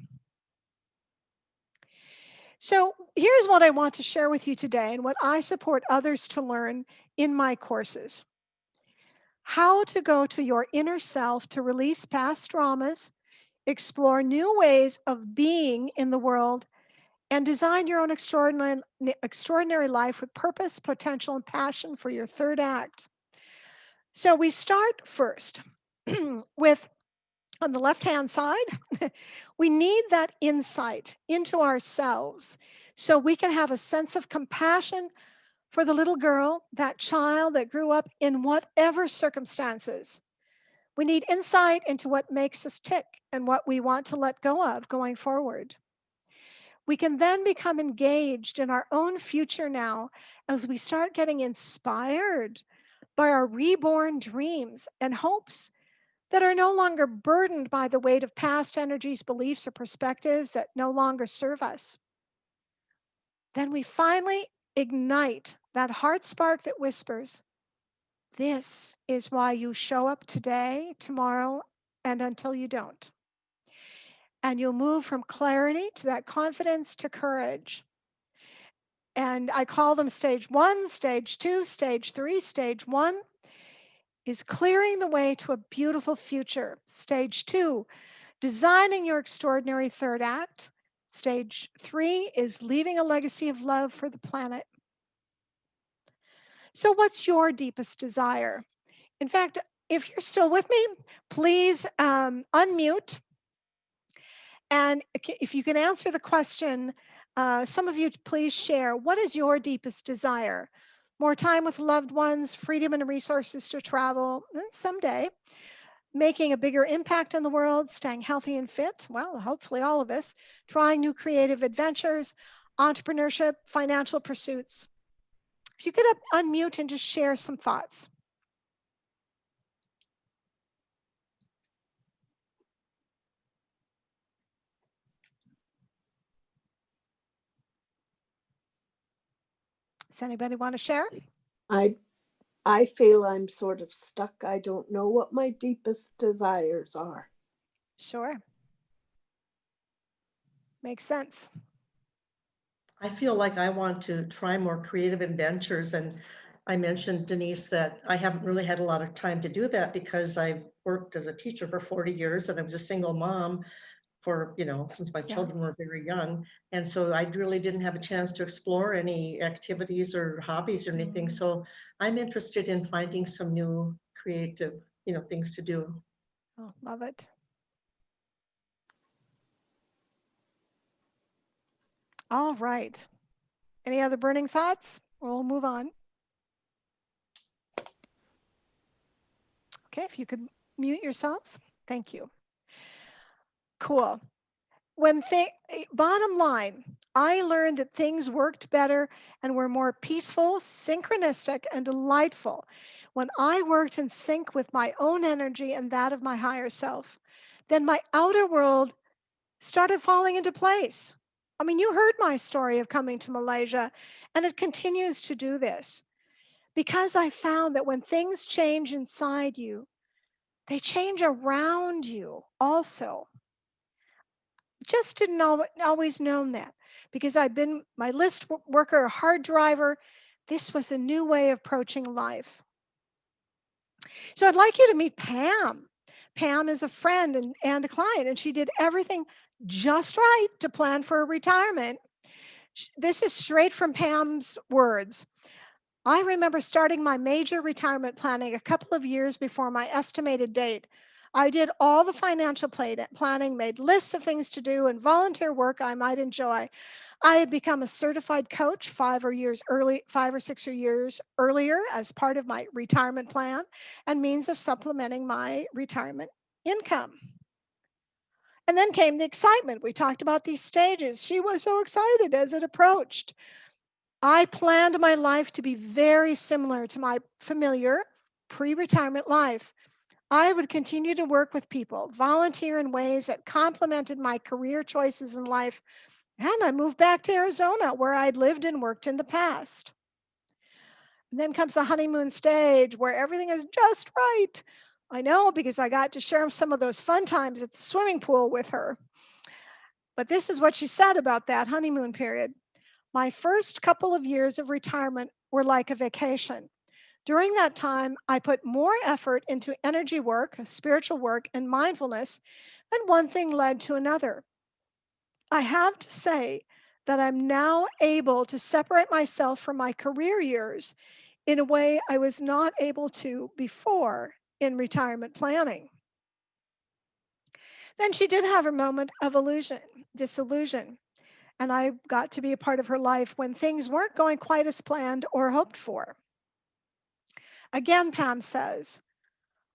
So here's what I want to share with you today and what I support others to learn in my courses. How to go to your inner self to release past traumas, explore new ways of being in the world, and design your own extraordinary life with purpose, potential, and passion for your third act. So we start first with, on the left hand side, we need that insight into ourselves so we can have a sense of compassion for the little girl, that child that grew up in whatever circumstances. We need insight into what makes us tick and what we want to let go of going forward. We can then become engaged in our own future now as we start getting inspired by our reborn dreams and hopes that are no longer burdened by the weight of past energies, beliefs, or perspectives that no longer serve us. Then we finally ignite that heart spark that whispers, "This is why you show up today, tomorrow, and until you don't." And you'll move from clarity to that confidence to courage. And I call them stage one, stage two, stage three. Stage one is clearing the way to a beautiful future. Stage two, designing your extraordinary third act. Stage three is leaving a legacy of love for the planet. So, what's your deepest desire? In fact, if you're still with me, please unmute. And if you can answer the question, some of you please share, what is your deepest desire? More time with loved ones, freedom and resources to travel someday, making a bigger impact in the world, staying healthy and fit, well, hopefully all of us, trying new creative adventures, entrepreneurship, financial pursuits. If you could unmute and just share some thoughts. Does anybody want to share? I I feel I'm sort of stuck. I don't know what my deepest desires are. Sure. Makes sense. I feel like I want to try more creative adventures. And I mentioned, Denise, that I haven't really had a lot of time to do that because I've worked as a teacher for 40 years and I was a single mom for, since my children were very young. And so I really didn't have a chance to explore any activities or hobbies or anything. So I'm interested in finding some new creative, things to do. Oh, love it. All right. Any other burning thoughts? We'll move on. Okay, if you could mute yourselves. Thank you. Cool. Bottom line, I learned that things worked better and were more peaceful, synchronistic, and delightful when I worked in sync with my own energy and that of my higher self. Then my outer world started falling into place. I mean, you heard my story of coming to Malaysia, and it continues to do this because I found that when things change inside you, they change around you also. Just didn't always known that because I've been my list worker, hard driver. This was a new way of approaching life. So I'd like you to meet Pam. Pam is a friend and a client, and she did everything just right to plan for a retirement. This is straight from Pam's words. I remember starting my major retirement planning a couple of years before my estimated date. I did all the financial planning, made lists of things to do and volunteer work I might enjoy. I had become a certified coach 5 or 6 years earlier as part of my retirement plan and means of supplementing my retirement income. And then came the excitement. We talked about these stages. She was so excited as it approached. I planned my life to be very similar to my familiar pre retirement life. I would continue to work with people, volunteer in ways that complemented my career choices in life, and I moved back to Arizona where I'd lived and worked in the past. And then comes the honeymoon stage where everything is just right. I know because I got to share some of those fun times at the swimming pool with her. But this is what she said about that honeymoon period. My first couple of years of retirement were like a vacation. During that time, I put more effort into energy work, spiritual work, and mindfulness, and one thing led to another. I have to say that I'm now able to separate myself from my career years in a way I was not able to before in retirement planning. Then she did have her moment of disillusion, and I got to be a part of her life when things weren't going quite as planned or hoped for. Again, Pam says,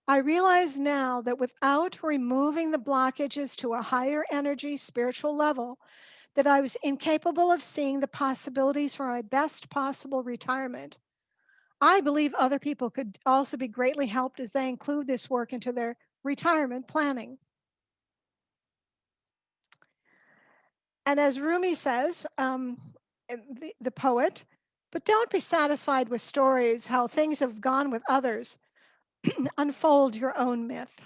I realize now that without removing the blockages to a higher energy spiritual level, that I was incapable of seeing the possibilities for my best possible retirement. I believe other people could also be greatly helped as they include this work into their retirement planning. And as Rumi says, the poet, but don't be satisfied with stories, how things have gone with others. Unfold your own myth.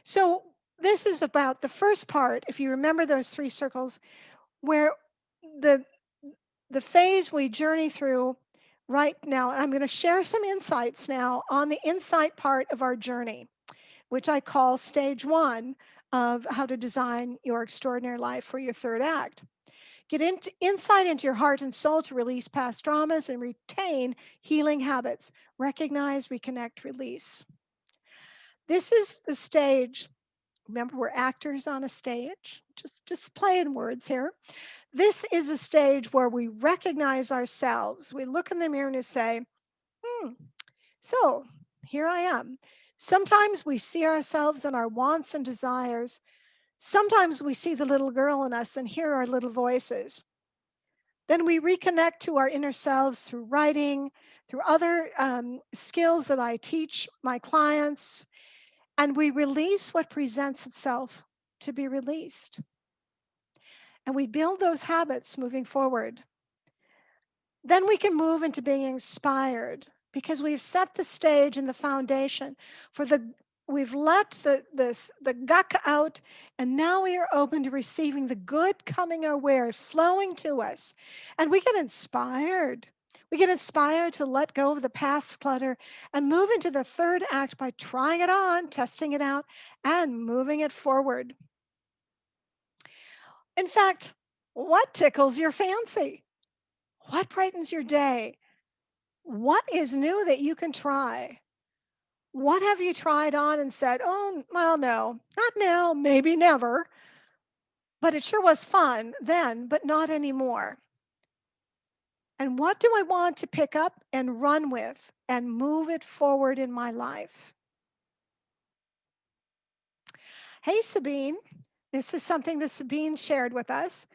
So, this is about the first part, if you remember those three circles, where the the phase we journey through right now. I'm going to share some insights now on the insight part of our journey, which I call stage one of how to design your extraordinary life for your third act. Get insight into your heart and soul to release past traumas and retain healing habits. Recognize, reconnect, release. This is the stage. Remember, we're actors on a stage. Just playing words here. This is a stage where we recognize ourselves. We look in the mirror and say, hmm, so here I am. Sometimes we see ourselves and our wants and desires. Sometimes we see the little girl in us and hear our little voices. Then we reconnect to our inner selves through writing, through other skills that I teach my clients, and we release what presents itself to be released. And we build those habits moving forward. Then we can move into being inspired because we've set the stage and the foundation for we've let the guck out, and now we are open to receiving the good coming our way, flowing to us. And we get inspired. We get inspired to let go of the past clutter and move into the third act by trying it on, testing it out, and moving it forward. In fact, what tickles your fancy? What brightens your day? What is new that you can try? What have you tried on and said, oh, well, no, not now, maybe never, but it sure was fun then, but not anymore? And what do I want to pick up and run with and move it forward in my life? Hey, Sabine, this is something that Sabine shared with us.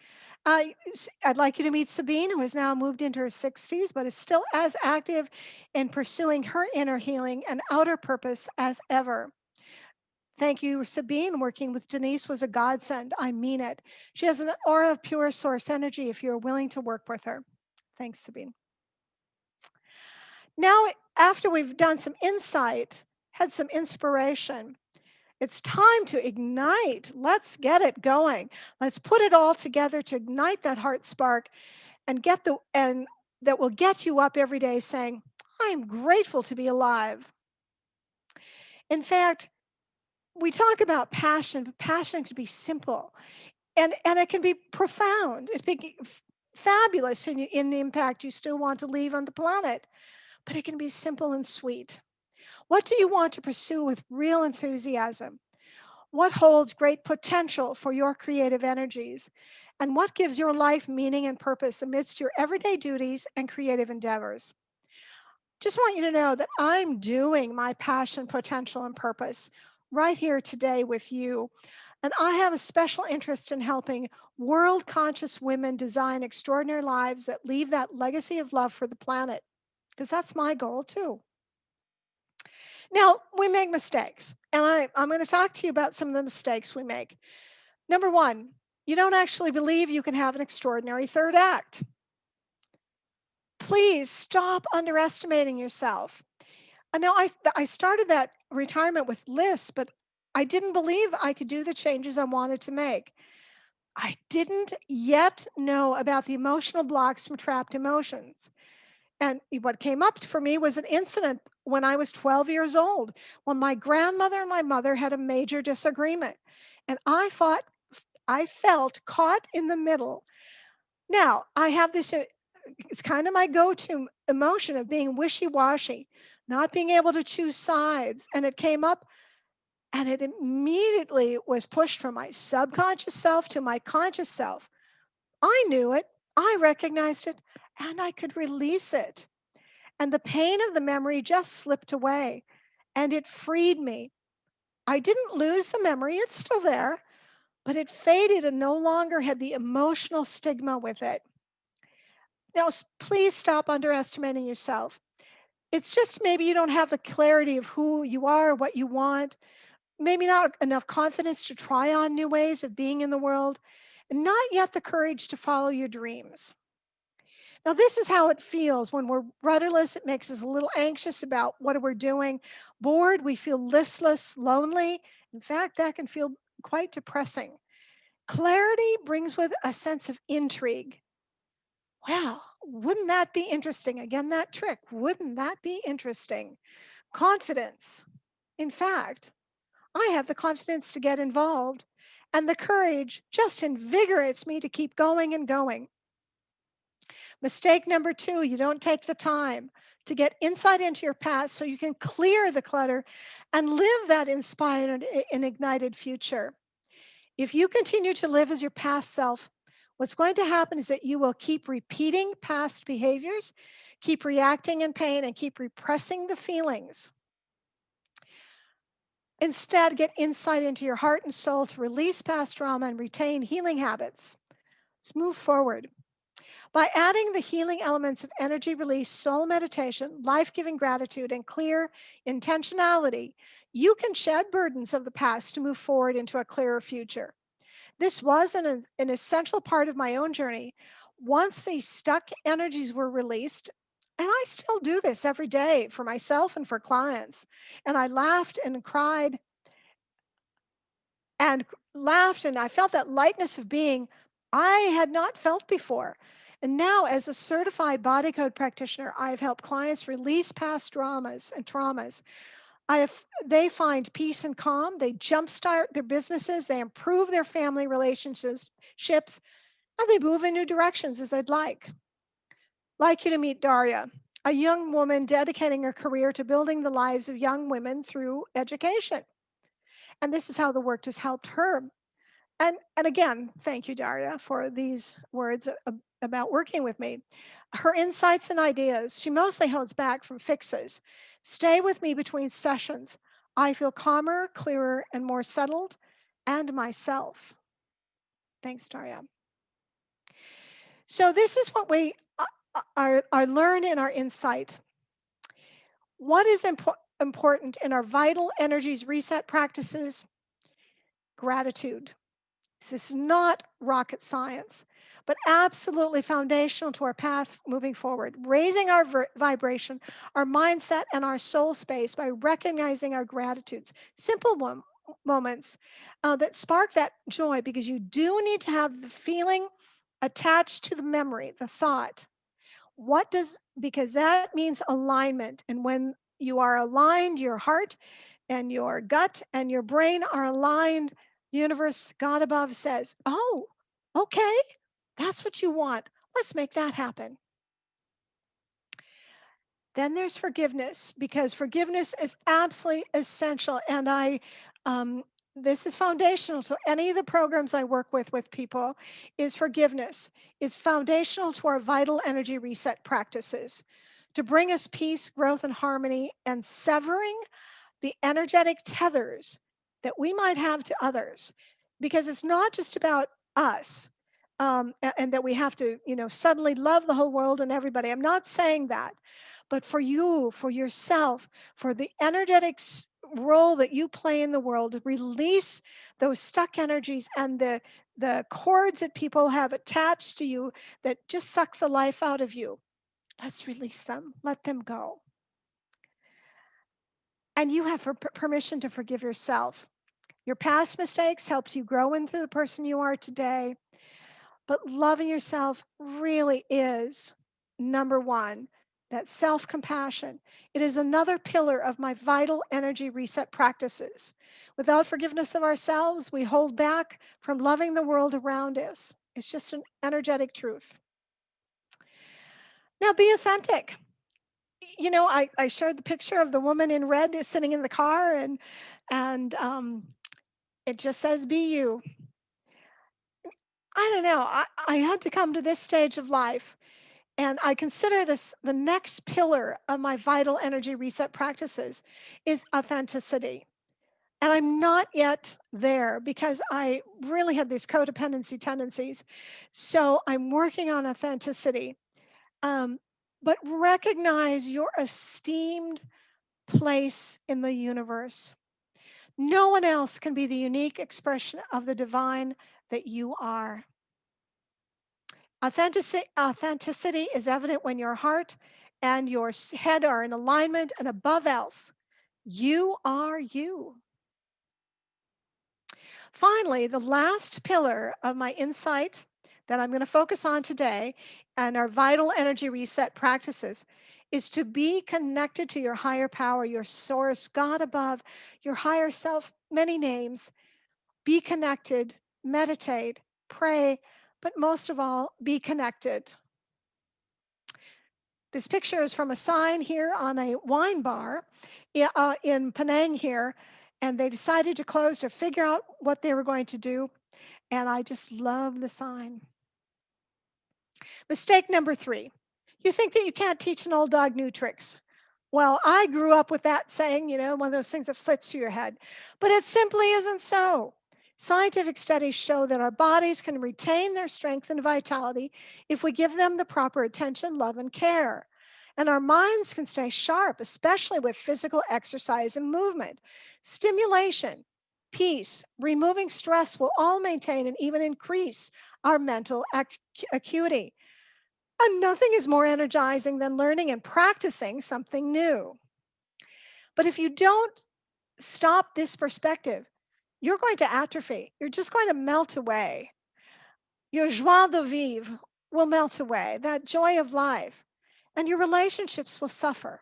I'd like you to meet Sabine, who has now moved into her 60s, but is still as active in pursuing her inner healing and outer purpose as ever. Thank you, Sabine. Working with Denise was a godsend. I mean it. She has an aura of pure source energy if you're willing to work with her. Thanks, Sabine. Now, after we've done some insight, had some inspiration, it's time to ignite. Let's get it going. Let's put it all together to ignite that heart spark and that will get you up every day saying, I'm grateful to be alive. In fact, we talk about passion, but passion can be simple and it can be profound. It can be fabulous in the impact you still want to leave on the planet, but it can be simple and sweet. What do you want to pursue with real enthusiasm? What holds great potential for your creative energies? And what gives your life meaning and purpose amidst your everyday duties and creative endeavors? Just want you to know that I'm doing my passion, potential, and purpose right here today with you. And I have a special interest in helping world conscious women design extraordinary lives that leave that legacy of love for the planet, because that's my goal too. Now, we make mistakes, and I'm going to talk to you about some of the mistakes we make. Number one, you don't actually believe you can have an extraordinary third act. Please stop underestimating yourself. I know I started that retirement with lists, but I didn't believe I could do the changes I wanted to make. I didn't yet know about the emotional blocks from trapped emotions. And what came up for me was an incident when I was 12 years old, when my grandmother and my mother had a major disagreement. And I felt caught in the middle. Now, I have this, it's kind of my go to emotion of being wishy washy, not being able to choose sides. And it came up and it immediately was pushed from my subconscious self to my conscious self. I knew it, I recognized it, and I could release it. And the pain of the memory just slipped away and it freed me. I didn't lose the memory, it's still there, but it faded and no longer had the emotional stigma with it. Now, please stop underestimating yourself. It's just maybe you don't have the clarity of who you are, what you want, maybe not enough confidence to try on new ways of being in the world, and not yet the courage to follow your dreams. Now, this is how it feels when we're rudderless. It makes us a little anxious about what we're doing, bored, we feel listless, lonely. In fact, that can feel quite depressing. Clarity brings with a sense of intrigue. Wow, wouldn't that be interesting? Again, that trick. Wouldn't that be interesting? Confidence. In fact, I have the confidence to get involved, and the courage just invigorates me to keep going and going. Mistake number two, you don't take the time to get insight into your past so you can clear the clutter and live that inspired and ignited future. If you continue to live as your past self, what's going to happen is that you will keep repeating past behaviors, keep reacting in pain, and keep repressing the feelings. Instead, get insight into your heart and soul to release past trauma and retain healing habits. Let's move forward. By adding the healing elements of energy release, soul meditation, life giving gratitude, and clear intentionality, you can shed burdens of the past to move forward into a clearer future. This was an essential part of my own journey. Once these stuck energies were released, and I still do this every day for myself and for clients, and I laughed and cried and laughed, and I felt that lightness of being I had not felt before. And now, as a certified body code practitioner, I've helped clients release past dramas and traumas. They find peace and calm. They jumpstart their businesses. They improve their family relationships, and they move in new directions as they'd like. Like you to meet Daria, a young woman dedicating her career to building the lives of young women through education. And this is how the work has helped her. And again, thank you, Daria, for these words about working with me. Her insights and ideas, she mostly holds back from fixes. Stay with me between sessions. I feel calmer, clearer, and more settled, and myself. Thanks, Daria. So this is what we are learn in our insight. What is important in our vital energies reset practices? Gratitude. This is not rocket science, but absolutely foundational to our path moving forward. Raising our vibration, our mindset, and our soul space by recognizing our gratitudes. Simple moments that spark that joy, because you do need to have the feeling attached to the memory, the thought. Because that means alignment. And when you are aligned, your heart and your gut and your brain are aligned, the universe, God above says, oh, okay, that's what you want. Let's make that happen. Then there's forgiveness, because forgiveness is absolutely essential. And um, this is foundational to any of the programs I work with people. Is forgiveness. It's foundational to our vital energy reset practices to bring us peace, growth, and harmony, and severing the energetic tethers that we might have to others, because it's not just about us, and that we have to, suddenly love the whole world and everybody. I'm not saying that, but for you, for yourself, for the energetic role that you play in the world, to release those stuck energies and the cords that people have attached to you that just suck the life out of you. Let's release them. Let them go. And you have permission to forgive yourself. Your past mistakes helped you grow into the person you are today, but loving yourself really is number one. That self compassion. It is another pillar of my vital energy reset practices. Without forgiveness of ourselves, we hold back from loving the world around us. It's just an energetic truth. Now, be authentic. I shared the picture of the woman in red is sitting in the car, and it just says, "Be you." I don't know. I had to come to this stage of life, and I consider this the next pillar of my vital energy reset practices is authenticity. And I'm not yet there because I really had these codependency tendencies. So I'm working on authenticity. Um, but recognize your esteemed place in the universe. No one else can be the unique expression of the divine that you are. Authenticity is evident when your heart and your head are in alignment, and above else, you are you. Finally, the last pillar of my insight that I'm going to focus on today and our vital energy reset practices is to be connected to your higher power, your source, God above, your higher self, many names. Be connected, meditate, pray, but most of all, be connected. This picture is from a sign here on a wine bar in Penang here, and they decided to close to figure out what they were going to do. And I just love the sign. Mistake number 3. You think that you can't teach an old dog new tricks. Well, I grew up with that saying, one of those things that flits through your head. But it simply isn't so. Scientific studies show that our bodies can retain their strength and vitality if we give them the proper attention, love, and care. And our minds can stay sharp, especially with physical exercise and movement. Stimulation, peace, removing stress will all maintain and even increase our mental acuity. And nothing is more energizing than learning and practicing something new. But if you don't stop this perspective, you're going to atrophy. You're just going to melt away. Your joie de vivre will melt away, that joy of life, and your relationships will suffer.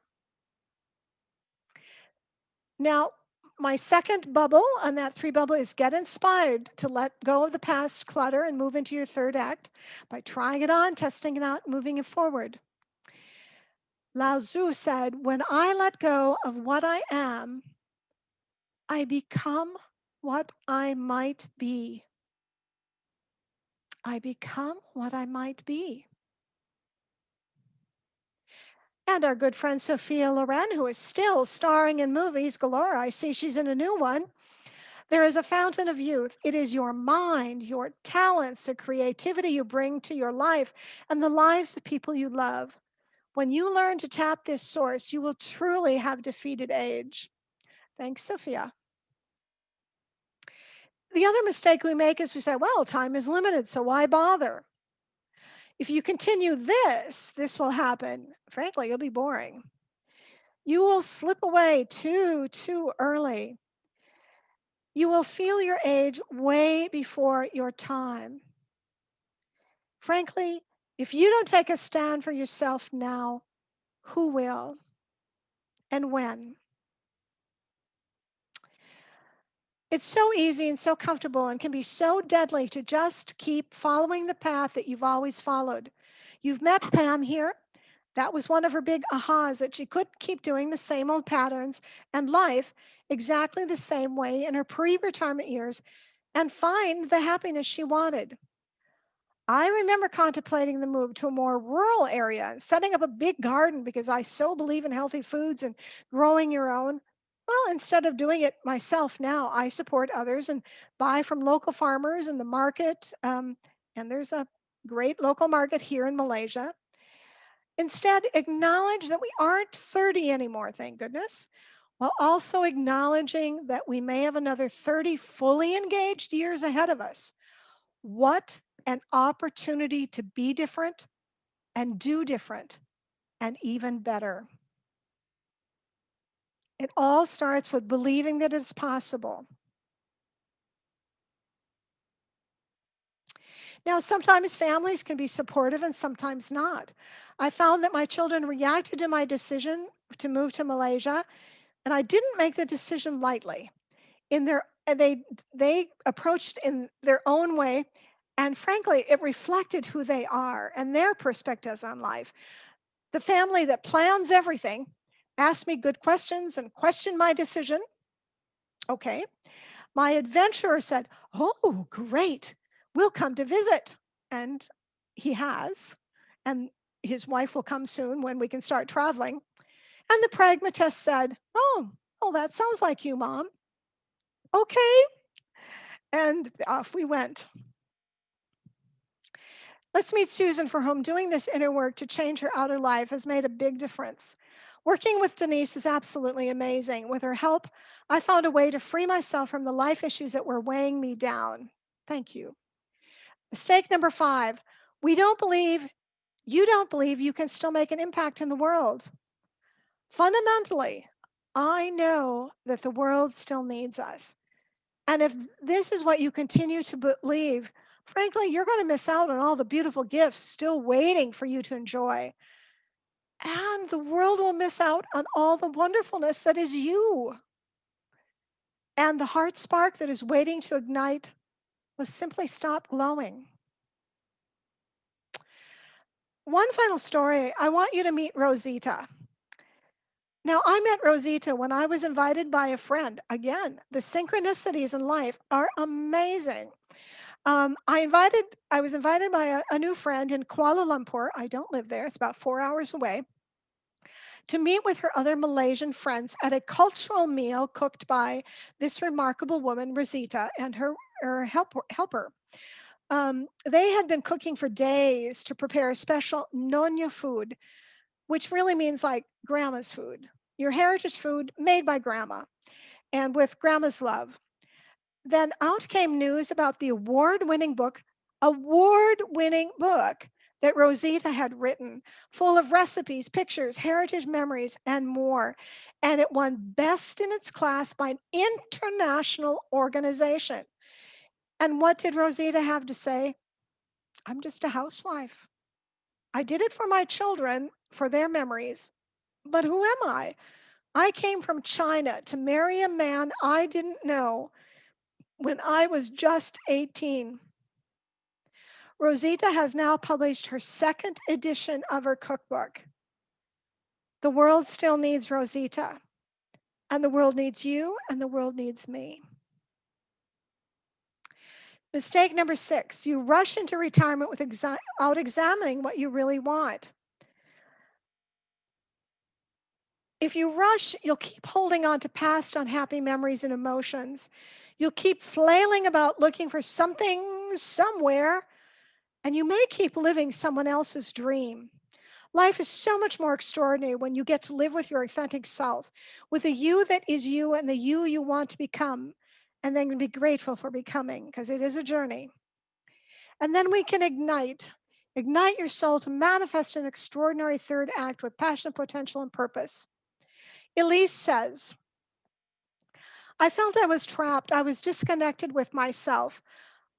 Now, my second bubble on that 3 bubble is get inspired to let go of the past clutter and move into your third act by trying it on, testing it out, moving it forward. Lao Tzu said, "When I let go of what I am, I become what I might be. I become what I might be." And our good friend Sophia Loren, who is still starring in movies galore, I see she's in a new one. There is a fountain of youth. It is your mind, your talents, the creativity you bring to your life, and the lives of people you love. When you learn to tap this source, you will truly have defeated age. Thanks, Sophia. The other mistake we make is we say, well, time is limited, so why bother? If you continue this will happen. Frankly, you'll be boring. You will slip away too early. You will feel your age way before your time. Frankly, if you don't take a stand for yourself now, who will and when? It's so easy and so comfortable and can be so deadly to just keep following the path that you've always followed. You've met Pam here. That was one of her big ahas, that she couldn't keep doing the same old patterns and life exactly the same way in her pre retirement years and find the happiness she wanted. I remember contemplating the move to a more rural area and setting up a big garden because I so believe in healthy foods and growing your own. Well, instead of doing it myself now, I support others and buy from local farmers in the market. And there's a great local market here in Malaysia. Instead, acknowledge that we aren't 30 anymore, thank goodness, while also acknowledging that we may have another 30 fully engaged years ahead of us. What an opportunity to be different and do different and even better. It all starts with believing that it's possible. Now, sometimes families can be supportive and sometimes not. I found that my children reacted to my decision to move to Malaysia, and I didn't make the decision lightly. In their they approached in their own way, and frankly, it reflected who they are and their perspectives on life. The family that plans everything asked me good questions and questioned my decision. Okay. My adventurer said, "Oh, great. We'll come to visit." And he has. And his wife will come soon when we can start traveling. And the pragmatist said, "Oh, that sounds like you, Mom." Okay. And off we went. Let's meet Susan, for whom doing this inner work to change her outer life has made a big difference. Working with Denise is absolutely amazing. With her help, I found a way to free myself from the life issues that were weighing me down. Thank you. Mistake number 5. We don't believe, you don't believe you can still make an impact in the world. Fundamentally, I know that the world still needs us. And if this is what you continue to believe, frankly, you're going to miss out on all the beautiful gifts still waiting for you to enjoy. And the world will miss out on all the wonderfulness that is you. And the heart spark that is waiting to ignite will simply stop glowing. One final story, I want you to meet Rosita. Now, I met Rosita when I was invited by a friend. Again, the synchronicities in life are amazing. I was invited by a new friend in Kuala Lumpur. I don't live there, it's about 4 hours away, to meet with her other Malaysian friends at a cultural meal cooked by this remarkable woman, Rosita, and her helper. They had been cooking for days to prepare a special Nonya food, which really means like grandma's food, your heritage food made by grandma and with grandma's love. Then out came news about the award winning book that Rosita had written, full of recipes, pictures, heritage memories, and more. And it won best in its class by an international organization. And what did Rosita have to say? I'm just a housewife. I did it for my children, for their memories. But who am I? I came from China to marry a man I didn't know when I was just 18. Rosita has now published her second edition of her cookbook. The world still needs Rosita, and the world needs you, and the world needs me. Mistake number 6, you rush into retirement without examining what you really want. If you rush, you'll keep holding on to past unhappy memories and emotions. You'll keep flailing about looking for something somewhere, and you may keep living someone else's dream. Life is so much more extraordinary when you get to live with your authentic self, with the you that is you and the you want to become, and then be grateful for becoming, because it is a journey. And then we can ignite your soul to manifest an extraordinary third act with passion, potential, and purpose. Elise says, I felt I was trapped. I was disconnected with myself.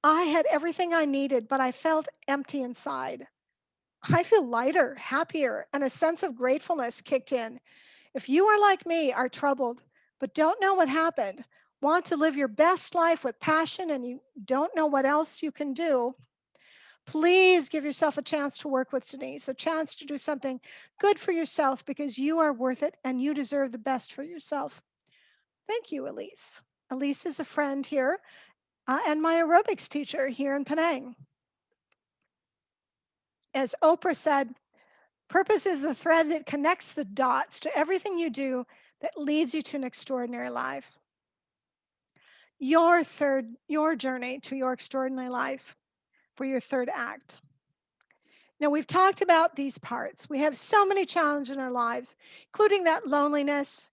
I had everything I needed, but I felt empty inside. I feel lighter, happier, and a sense of gratefulness kicked in. If you are like me, are troubled, but don't know what happened, want to live your best life with passion, and you don't know what else you can do, Please give yourself a chance to work with Denise, a chance to do something good for yourself because you are worth it and you deserve the best for yourself. Thank you, Elise. Elise is a friend here and my aerobics teacher here in Penang. As Oprah said, purpose is the thread that connects the dots to everything you do that leads you to an extraordinary life. Your journey to your extraordinary life for your third act. Now, we've talked about these parts. We have so many challenges in our lives, including that loneliness,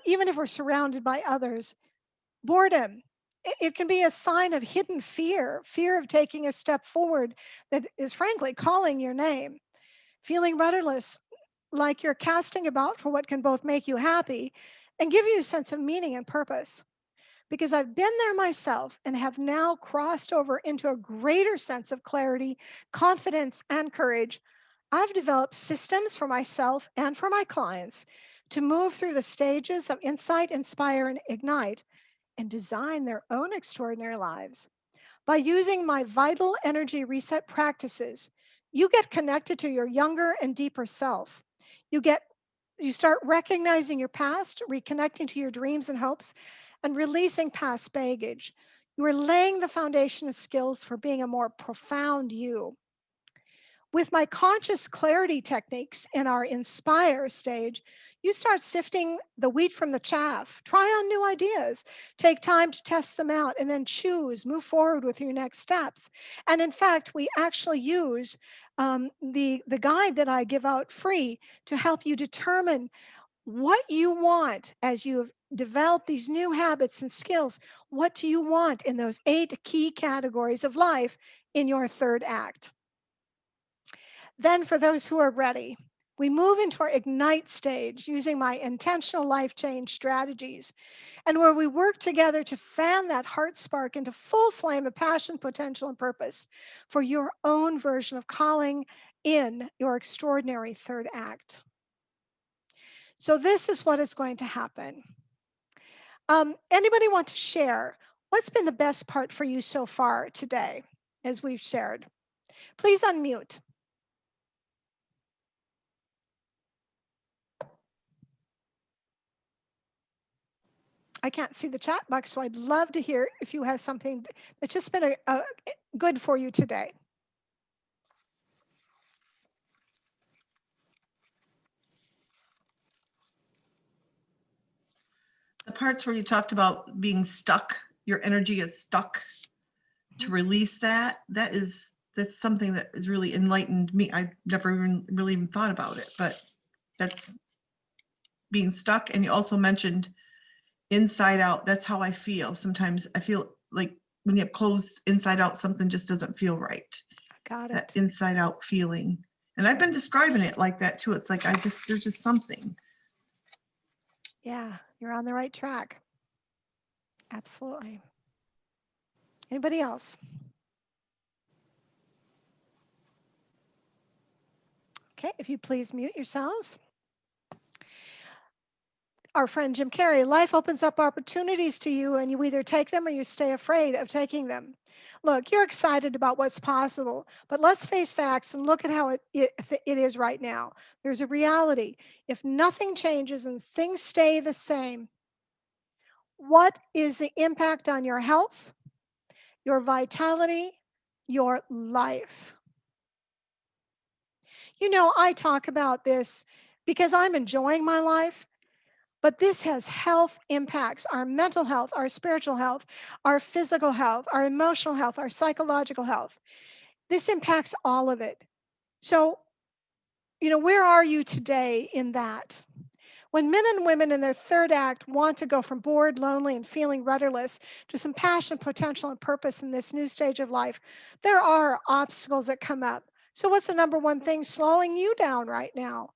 even if we're surrounded by others. Boredom. It can be a sign of hidden fear of taking a step forward that is frankly calling your name. Feeling rudderless, like you're casting about for what can both make you happy and give you a sense of meaning and purpose. Because I've been there myself and have now crossed over into a greater sense of clarity, confidence, and courage. I've developed systems for myself and for my clients to move through the stages of insight, inspire, and ignite and design their own extraordinary lives. By using my vital energy reset practices, you get connected to your younger and deeper self. You get you start recognizing your past, reconnecting to your dreams and hopes, and releasing past baggage. You are laying the foundation of skills for being a more profound you. With my conscious clarity techniques in our inspire stage, you start sifting the wheat from the chaff. Try on new ideas, take time to test them out, and then move forward with your next steps. And in fact, we actually use the guide that I give out free to help you determine what you want as you have developed these new habits and skills. What do you want in those 8 key categories of life in your third act? Then, for those who are ready, we move into our ignite stage using my intentional life change strategies, and where we work together to fan that heart spark into full flame of passion, potential, and purpose for your own version of calling in your extraordinary third act. So, this is what is going to happen. Anybody want to share what's been the best part for you so far today as we've shared? Please unmute. I can't see the chat box, so I'd love to hear if you have something that's just been a good for you today. The parts where you talked about being stuck, your energy is stuck, to release that's something that has really enlightened me. I never really even thought about it, but that's being stuck. And you also mentioned inside out. That's how I feel. Sometimes I feel like when you have closed inside out, something just doesn't feel right. Got That it. inside out feeling. And I've been describing it like that too. It's like there's just something. Yeah, you're on the right track. Absolutely. Anybody else? Okay, if you please mute yourselves. Our friend Jim Carrey, life opens up opportunities to you and you either take them or you stay afraid of taking them. Look, you're excited about what's possible, but let's face facts and look at how it is right now. There's a reality. If nothing changes and things stay the same, what is the impact on your health, your vitality, your life? You know, I talk about this because I'm enjoying my life. But this has health impacts, our mental health, our spiritual health, our physical health, our emotional health, our psychological health. This impacts all of it. So, where are you today in that? When men and women in their third act want to go from bored, lonely, and feeling rudderless to some passion, potential, and purpose in this new stage of life, there are obstacles that come up. So, what's the number one thing slowing you down right now?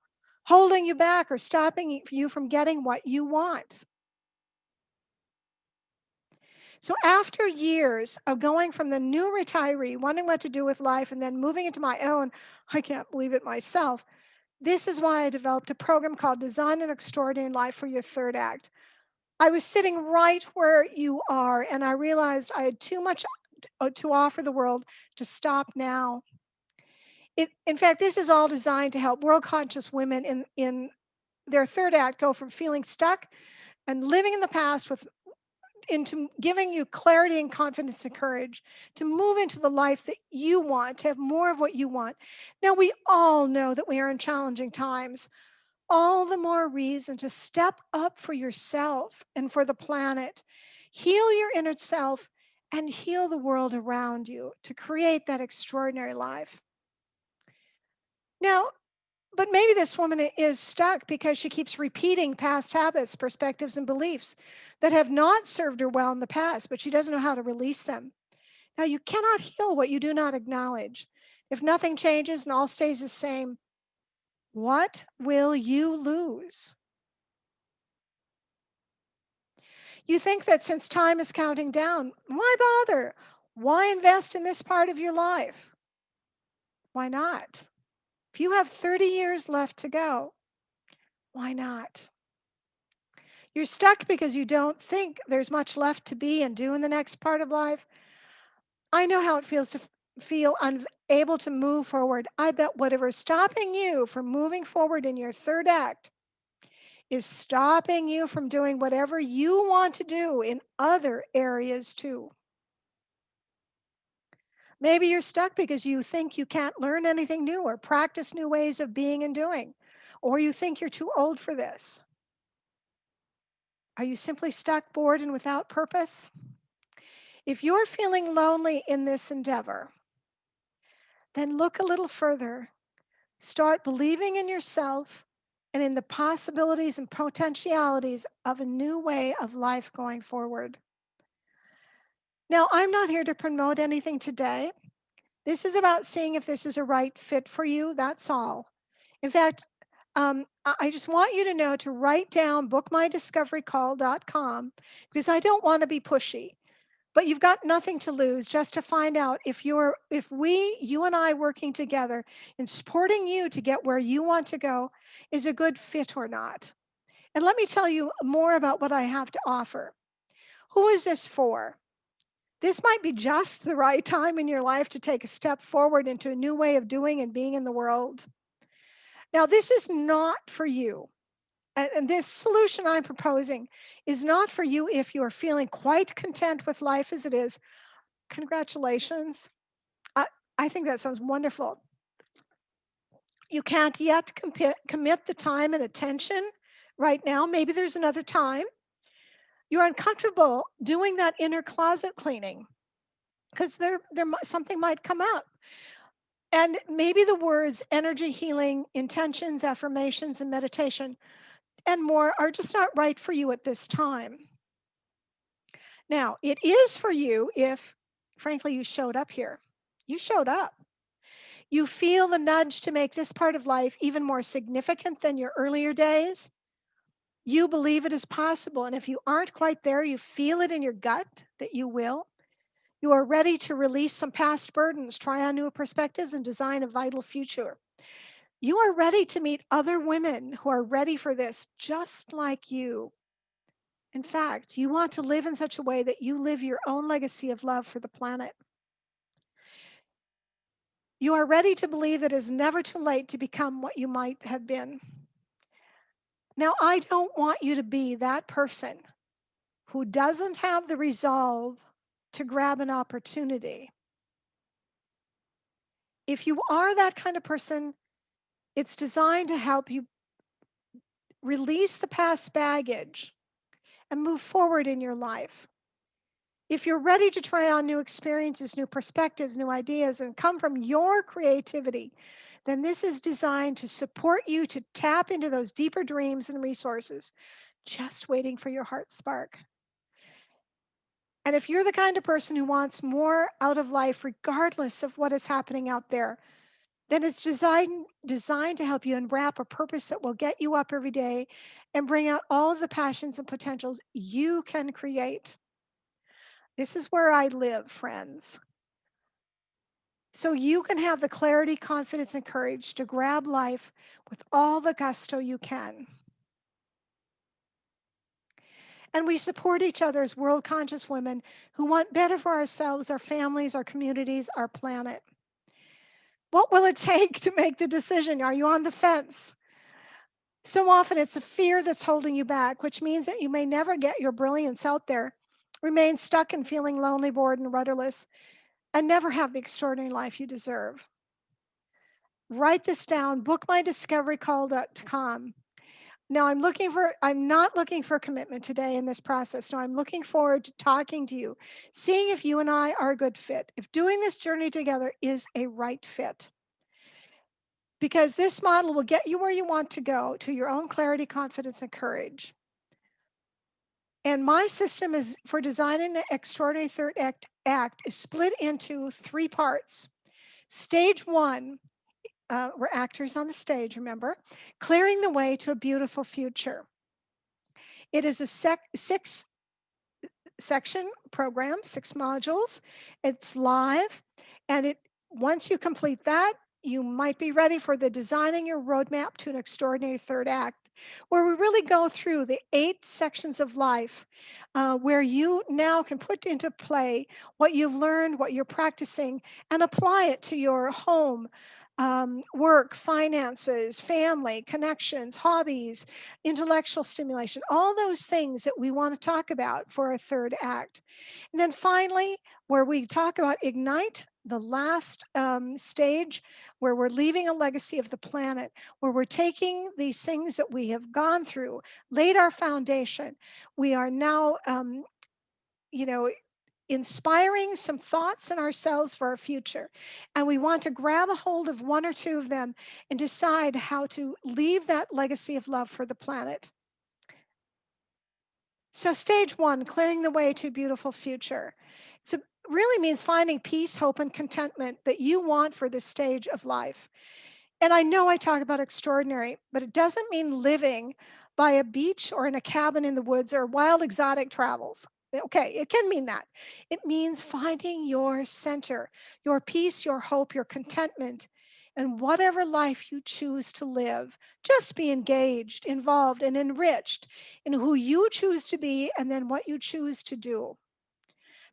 Holding you back or stopping you from getting what you want? So after years of going from the new retiree, wondering what to do with life, and then moving into my own, I can't believe it myself. This is why I developed a program called Design an Extraordinary Life for Your Third Act. I was sitting right where you are, and I realized I had too much to offer the world to stop now. In fact, this is all designed to help world conscious women in their third act go from feeling stuck and living in the past with into giving you clarity and confidence and courage to move into the life that you want, to have more of what you want. Now, we all know that we are in challenging times. All the more reason to step up for yourself and for the planet. Heal your inner self and heal the world around you to create that extraordinary life. Now, but maybe this woman is stuck because she keeps repeating past habits, perspectives, and beliefs that have not served her well in the past, but she doesn't know how to release them. Now, you cannot heal what you do not acknowledge. If nothing changes and all stays the same, what will you lose? You think that since time is counting down, why bother? Why invest in this part of your life? Why not? If you have 30 years left to go, why not? You're stuck because you don't think there's much left to be and do in the next part of life. I know how it feels to feel unable to move forward. I bet whatever's stopping you from moving forward in your third act is stopping you from doing whatever you want to do in other areas too. Maybe you're stuck because you think you can't learn anything new or practice new ways of being and doing, or you think you're too old for this. Are you simply stuck, bored, and without purpose? If you're feeling lonely in this endeavor, then look a little further. Start believing in yourself and in the possibilities and potentialities of a new way of life going forward. Now, I'm not here to promote anything today. This is about seeing if this is a right fit for you. That's all. In fact, I just want you to know to write down bookmydiscoverycall.com because I don't want to be pushy. But you've got nothing to lose just to find out if you and I working together and supporting you to get where you want to go is a good fit or not. And let me tell you more about what I have to offer. Who is this for? This might be just the right time in your life to take a step forward into a new way of doing and being in the world. Now, this is not for you. And this solution I'm proposing is not for you if you're feeling quite content with life as it is. Congratulations. I, I think that sounds wonderful. You can't yet commit the time and attention right now. Maybe there's another time. You're uncomfortable doing that inner closet cleaning because something might come up. And maybe the words energy healing, intentions, affirmations, and meditation and more are just not right for you at this time. Now, it is for you if, frankly, you showed up here. You showed up. You feel the nudge to make this part of life even more significant than your earlier days. You believe it is possible. And if you aren't quite there, you feel it in your gut that you will. You are ready to release some past burdens, try on new perspectives, and design a vital future. You are ready to meet other women who are ready for this, just like you. In fact, you want to live in such a way that you live your own legacy of love for the planet. You are ready to believe that it is never too late to become what you might have been. Now, I don't want you to be that person who doesn't have the resolve to grab an opportunity. If you are that kind of person, it's designed to help you release the past baggage and move forward in your life. If you're ready to try on new experiences, new perspectives, new ideas, and come from your creativity, then this is designed to support you to tap into those deeper dreams and resources, just waiting for your heart spark. And if you're the kind of person who wants more out of life, regardless of what is happening out there, then it's designed to help you unwrap a purpose that will get you up every day and bring out all of the passions and potentials you can create. This is where I live, friends. So you can have the clarity, confidence, and courage to grab life with all the gusto you can. And we support each other as world conscious women who want better for ourselves, our families, our communities, our planet. What will it take to make the decision? Are you on the fence? So often it's a fear that's holding you back, which means that you may never get your brilliance out there, remain stuck and feeling lonely, bored, and rudderless, and never have the extraordinary life you deserve. Write this down, bookmydiscoverycall.com. Now I'm not looking for a commitment today in this process. No, I'm looking forward to talking to you, seeing if you and I are a good fit, if doing this journey together is a right fit. Because this model will get you where you want to go to your own clarity, confidence, and courage. And my system is for designing the extraordinary third act is split into 3 parts. Stage 1, we're actors on the stage, remember, clearing the way to a beautiful future. It is a 6 section program, 6 modules. It's live, and once you complete that, you might be ready for the designing your roadmap to an extraordinary third act, where we really go through the 8 sections of life, where you now can put into play what you've learned, what you're practicing, and apply it to your home, work, finances, family, connections, hobbies, intellectual stimulation, all those things that we want to talk about for a third act. And then finally, where we talk about Ignite, the last stage, where we're leaving a legacy of the planet, where we're taking these things that we have gone through, laid our foundation. We are now, you know, inspiring some thoughts in ourselves for our future. And we want to grab a hold of 1 or 2 of them and decide how to leave that legacy of love for the planet. So, stage 1, clearing the way to a beautiful future. It really means finding peace, hope, and contentment that you want for this stage of life. And I know I talk about extraordinary, but it doesn't mean living by a beach or in a cabin in the woods or wild exotic travels. Okay, it can mean that. It means finding your center, your peace, your hope, your contentment, and whatever life you choose to live. Just be engaged, involved, and enriched in who you choose to be and then what you choose to do.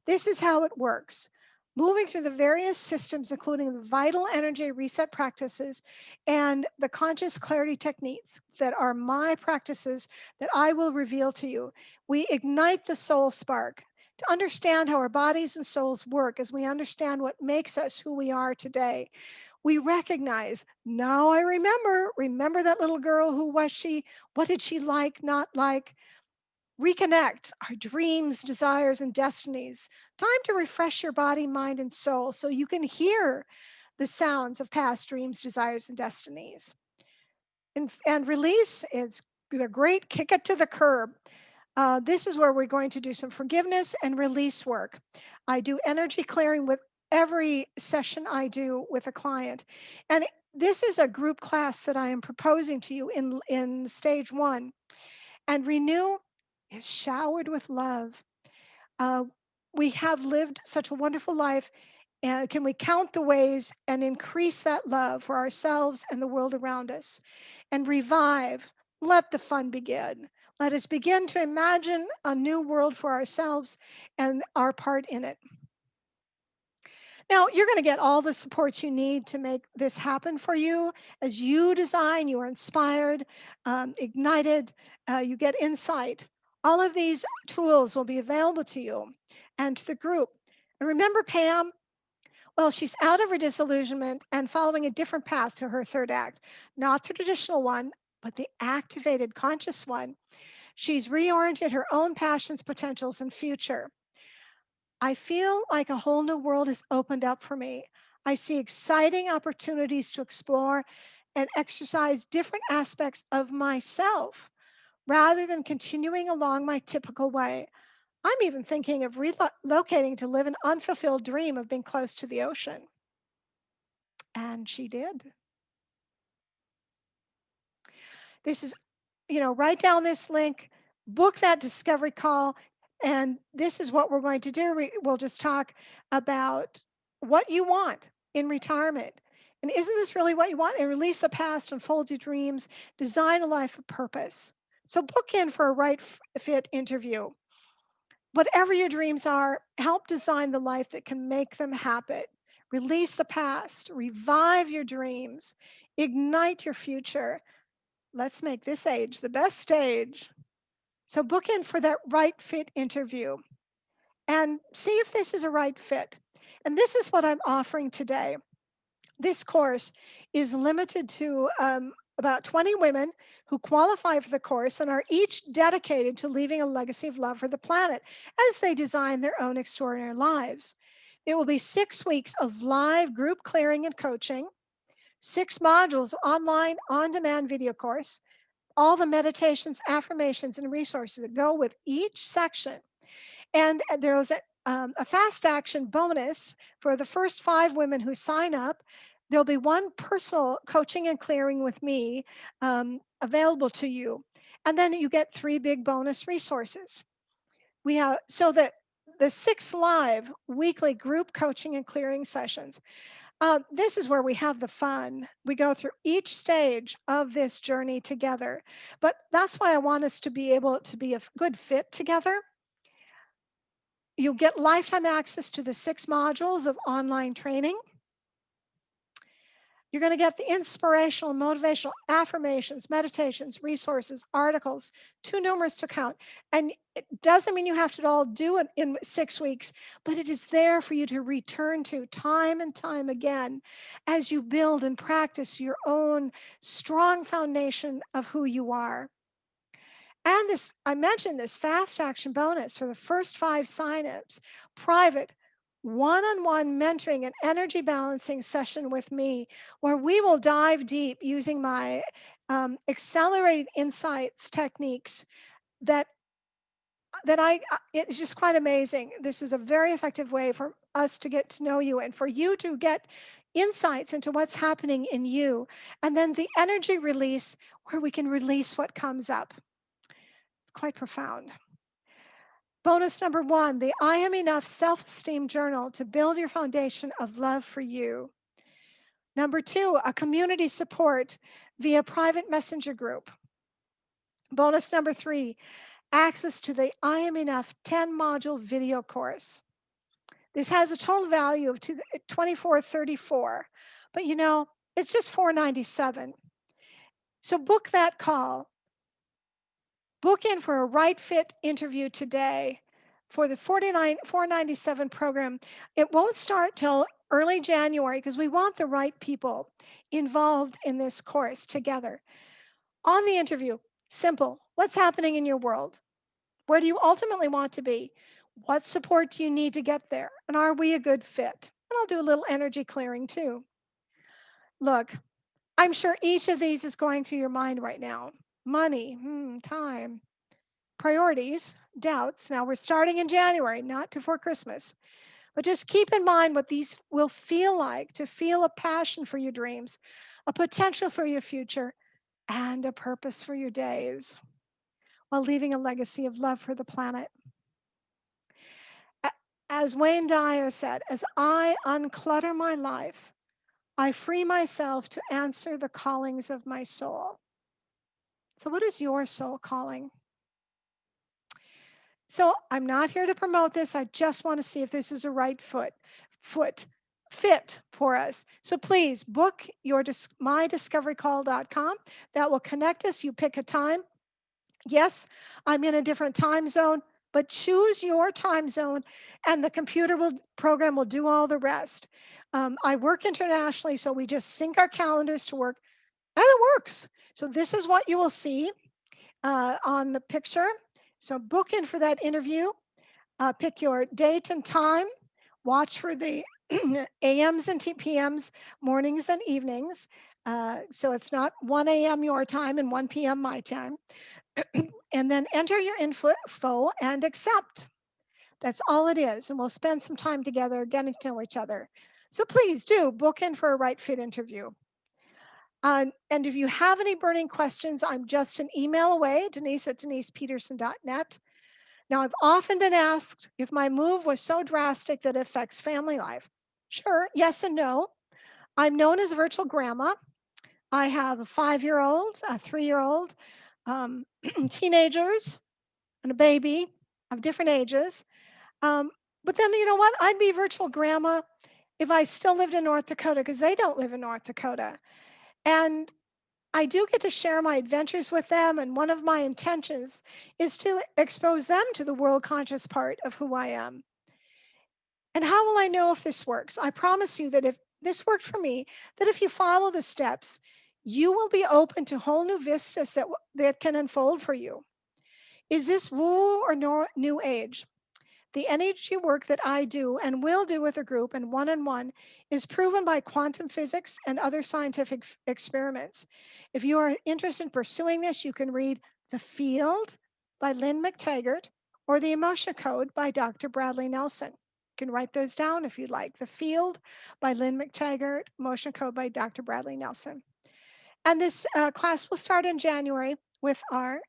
This is how it works. Moving through the various systems, including the vital energy reset practices and the conscious clarity techniques that are my practices that I will reveal to you. We ignite the soul spark to understand how our bodies and souls work as we understand what makes us who we are today. We recognize, now I remember that little girl, who was she? What did she like, not like? Reconnect our dreams, desires, and destinies. Time to refresh your body, mind, and soul so you can hear the sounds of past dreams, desires, and destinies. And release is the great kick it to the curb. This is where we're going to do some forgiveness and release work. I do energy clearing with every session I do with a client. And this is a group class that I am proposing to you in stage 1. And renew is showered with love. Uh, we have lived such a wonderful life. And can we count the ways and increase that love for ourselves and the world around us? And revive. Let the fun begin. Let us begin to imagine a new world for ourselves and our part in it. Now, you're going to get all the support you need to make this happen for you. As you design, you are inspired, ignited, you get insight. All of these tools will be available to you and to the group. And remember, Pam, well, she's out of her disillusionment and following a different path to her third act, not the traditional one, but the activated conscious one. She's reoriented her own passions, potentials, and future. I feel like a whole new world has opened up for me. I see exciting opportunities to explore and exercise different aspects of myself rather than continuing along my typical way. I'm even thinking of relocating to live an unfulfilled dream of being close to the ocean. And she did. This is, write down this link, book that discovery call, and this is what we're going to do. We'll just talk about what you want in retirement. And isn't this really what you want? And release the past, unfold your dreams, design a life of purpose. So book in for a right fit interview. Whatever your dreams are, help design the life that can make them happen. Release the past, revive your dreams, ignite your future. Let's make this age the best stage. So book in for that right fit interview and see if this is a right fit. And this is what I'm offering today. This course is limited to about 20 women who qualify for the course and are each dedicated to leaving a legacy of love for the planet as they design their own extraordinary lives. It will be 6 weeks of live group clearing and coaching, 6 modules of online on demand video course, all the meditations, affirmations, and resources that go with each section. And there's a fast action bonus for the first 5 women who sign up. There'll be one personal coaching and clearing with me available to you. And then you get 3 big bonus resources. We have so that the 6 live weekly group coaching and clearing sessions. This is where we have the fun. We go through each stage of this journey together. But that's why I want us to be able to be a good fit together. You'll get lifetime access to the 6 modules of online training. You're going to get the inspirational, motivational affirmations, meditations, resources, articles, too numerous to count. And it doesn't mean you have to all do it in 6 weeks, but it is there for you to return to time and time again as you build and practice your own strong foundation of who you are. And this, I mentioned this fast action bonus for the first 5 signups, private one-on-one mentoring and energy balancing session with me, where we will dive deep using my accelerated insights techniques that it's just quite amazing. This is a very effective way for us to get to know you and for you to get insights into what's happening in you. And then the energy release, where we can release what comes up. Quite profound. Bonus number 1, the I Am Enough Self Esteem Journal to build your foundation of love for you. Number 2, a community support via private messenger group. Bonus number 3, access to the I Am Enough 10-module video course. This has a total value of $24.34, but it's just $4.97. So book that call. Book in for a right fit interview today for the $497 program. It won't start till early January because we want the right people involved in this course together. On the interview, simple. What's happening in your world? Where do you ultimately want to be? What support do you need to get there? And are we a good fit? And I'll do a little energy clearing too. Look, I'm sure each of these is going through your mind right now. Money, time, priorities, doubts. Now we're starting in January, not before Christmas. But just keep in mind what these will feel like to feel a passion for your dreams, a potential for your future, and a purpose for your days while leaving a legacy of love for the planet. As Wayne Dyer said, as I unclutter my life, I free myself to answer the callings of my soul. So, what is your soul calling? So I'm not here to promote this. I just want to see if this is a right fit for us. So please book your mydiscoverycall.com. That will connect us. You pick a time. Yes, I'm in a different time zone, but choose your time zone and the program will do all the rest. I work internationally, so we just sync our calendars to work and it works. So this is what you will see on the picture. So book in for that interview. Pick your date and time. Watch for the AMs and PMs, mornings and evenings. So it's not 1 a.m. your time and 1 p.m. my time. And then enter your info and accept. That's all it is. And we'll spend some time together getting to know each other. So please do book in for a right fit interview. And if you have any burning questions, I'm just an email away, Denise@denisepeterson.net. Now, I've often been asked if my move was so drastic that it affects family life. Sure, yes and no. I'm known as virtual grandma. I have a 5-year-old, a 3-year-old, um, teenagers and a baby of different ages. Um, but then, you know what? I'd be virtual grandma if I still lived in North Dakota because they don't live in North Dakota. And I do get to share my adventures with them. And one of my intentions is to expose them to the world conscious part of who I am. And how will I know if this works? I promise you that if this worked for me, that if you follow the steps, you will be open to whole new vistas that can unfold for you. Is this woo or new age? The energy work that I do and will do with a group and one-on-one is proven by quantum physics and other scientific experiments. If you are interested in pursuing this, you can read The Field by Lynn McTaggart or The Emotion Code by Dr. Bradley Nelson. You can write those down if you'd like. The Field by Lynn McTaggart, Emotion Code by Dr. Bradley Nelson. And this class will start in January with our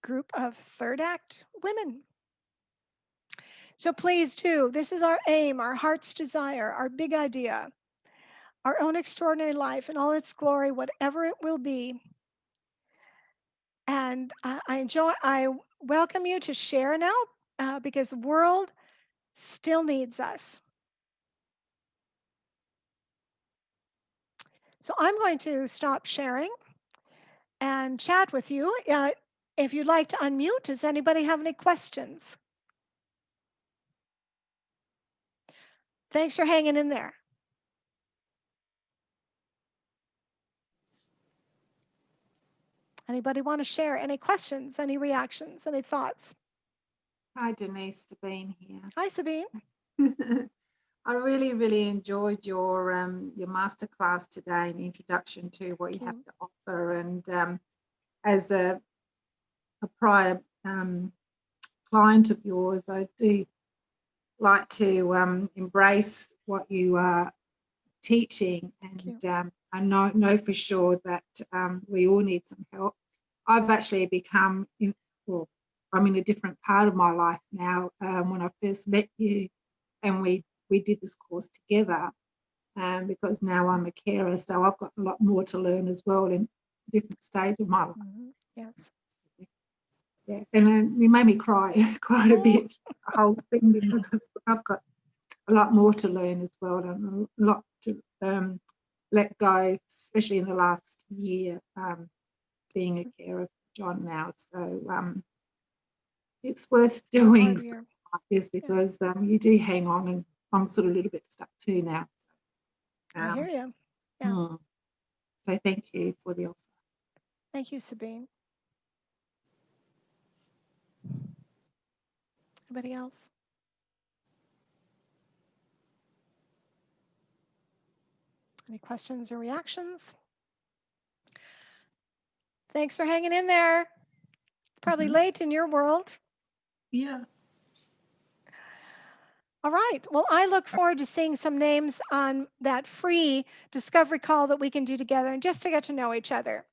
group of third act women. So please do. This is our aim, our heart's desire, our big idea, our own extraordinary life in all its glory, whatever it will be. And I welcome you to share now because the world still needs us. So I'm going to stop sharing and chat with you. If you'd like to unmute, does anybody have any questions? Thanks for hanging in there. Anybody want to share any questions, any reactions, any thoughts? Hi, Denise, Sabine Hi, Sabine. here. I really, really enjoyed your masterclass today and the introduction to what you Thank have you. to offer. And as a prior client of yours, I do like to embrace what you are teaching, Thank and I know for sure that we all need some help. I've actually become, well, I'm in a different part of my life now. When I first met you, and we did this course together, because now I'm a carer, so I've got a lot more to learn as well in a different stage of my life. Yes. Yeah, and it made me cry quite a bit, the whole thing, because I've got a lot more to learn as well, and a lot to let go, especially in the last year, being a carer for John now. So it's worth doing something like this, because you do hang on, and I'm sort of a little bit stuck too now. I hear you. Yeah. So thank you for the offer. Thank you, Sabine. Anybody else? Any questions or reactions? Thanks for hanging in there. It's probably late in your world. Yeah. All right. Well, I look forward to seeing some names on that free discovery call that we can do together and just to get to know each other.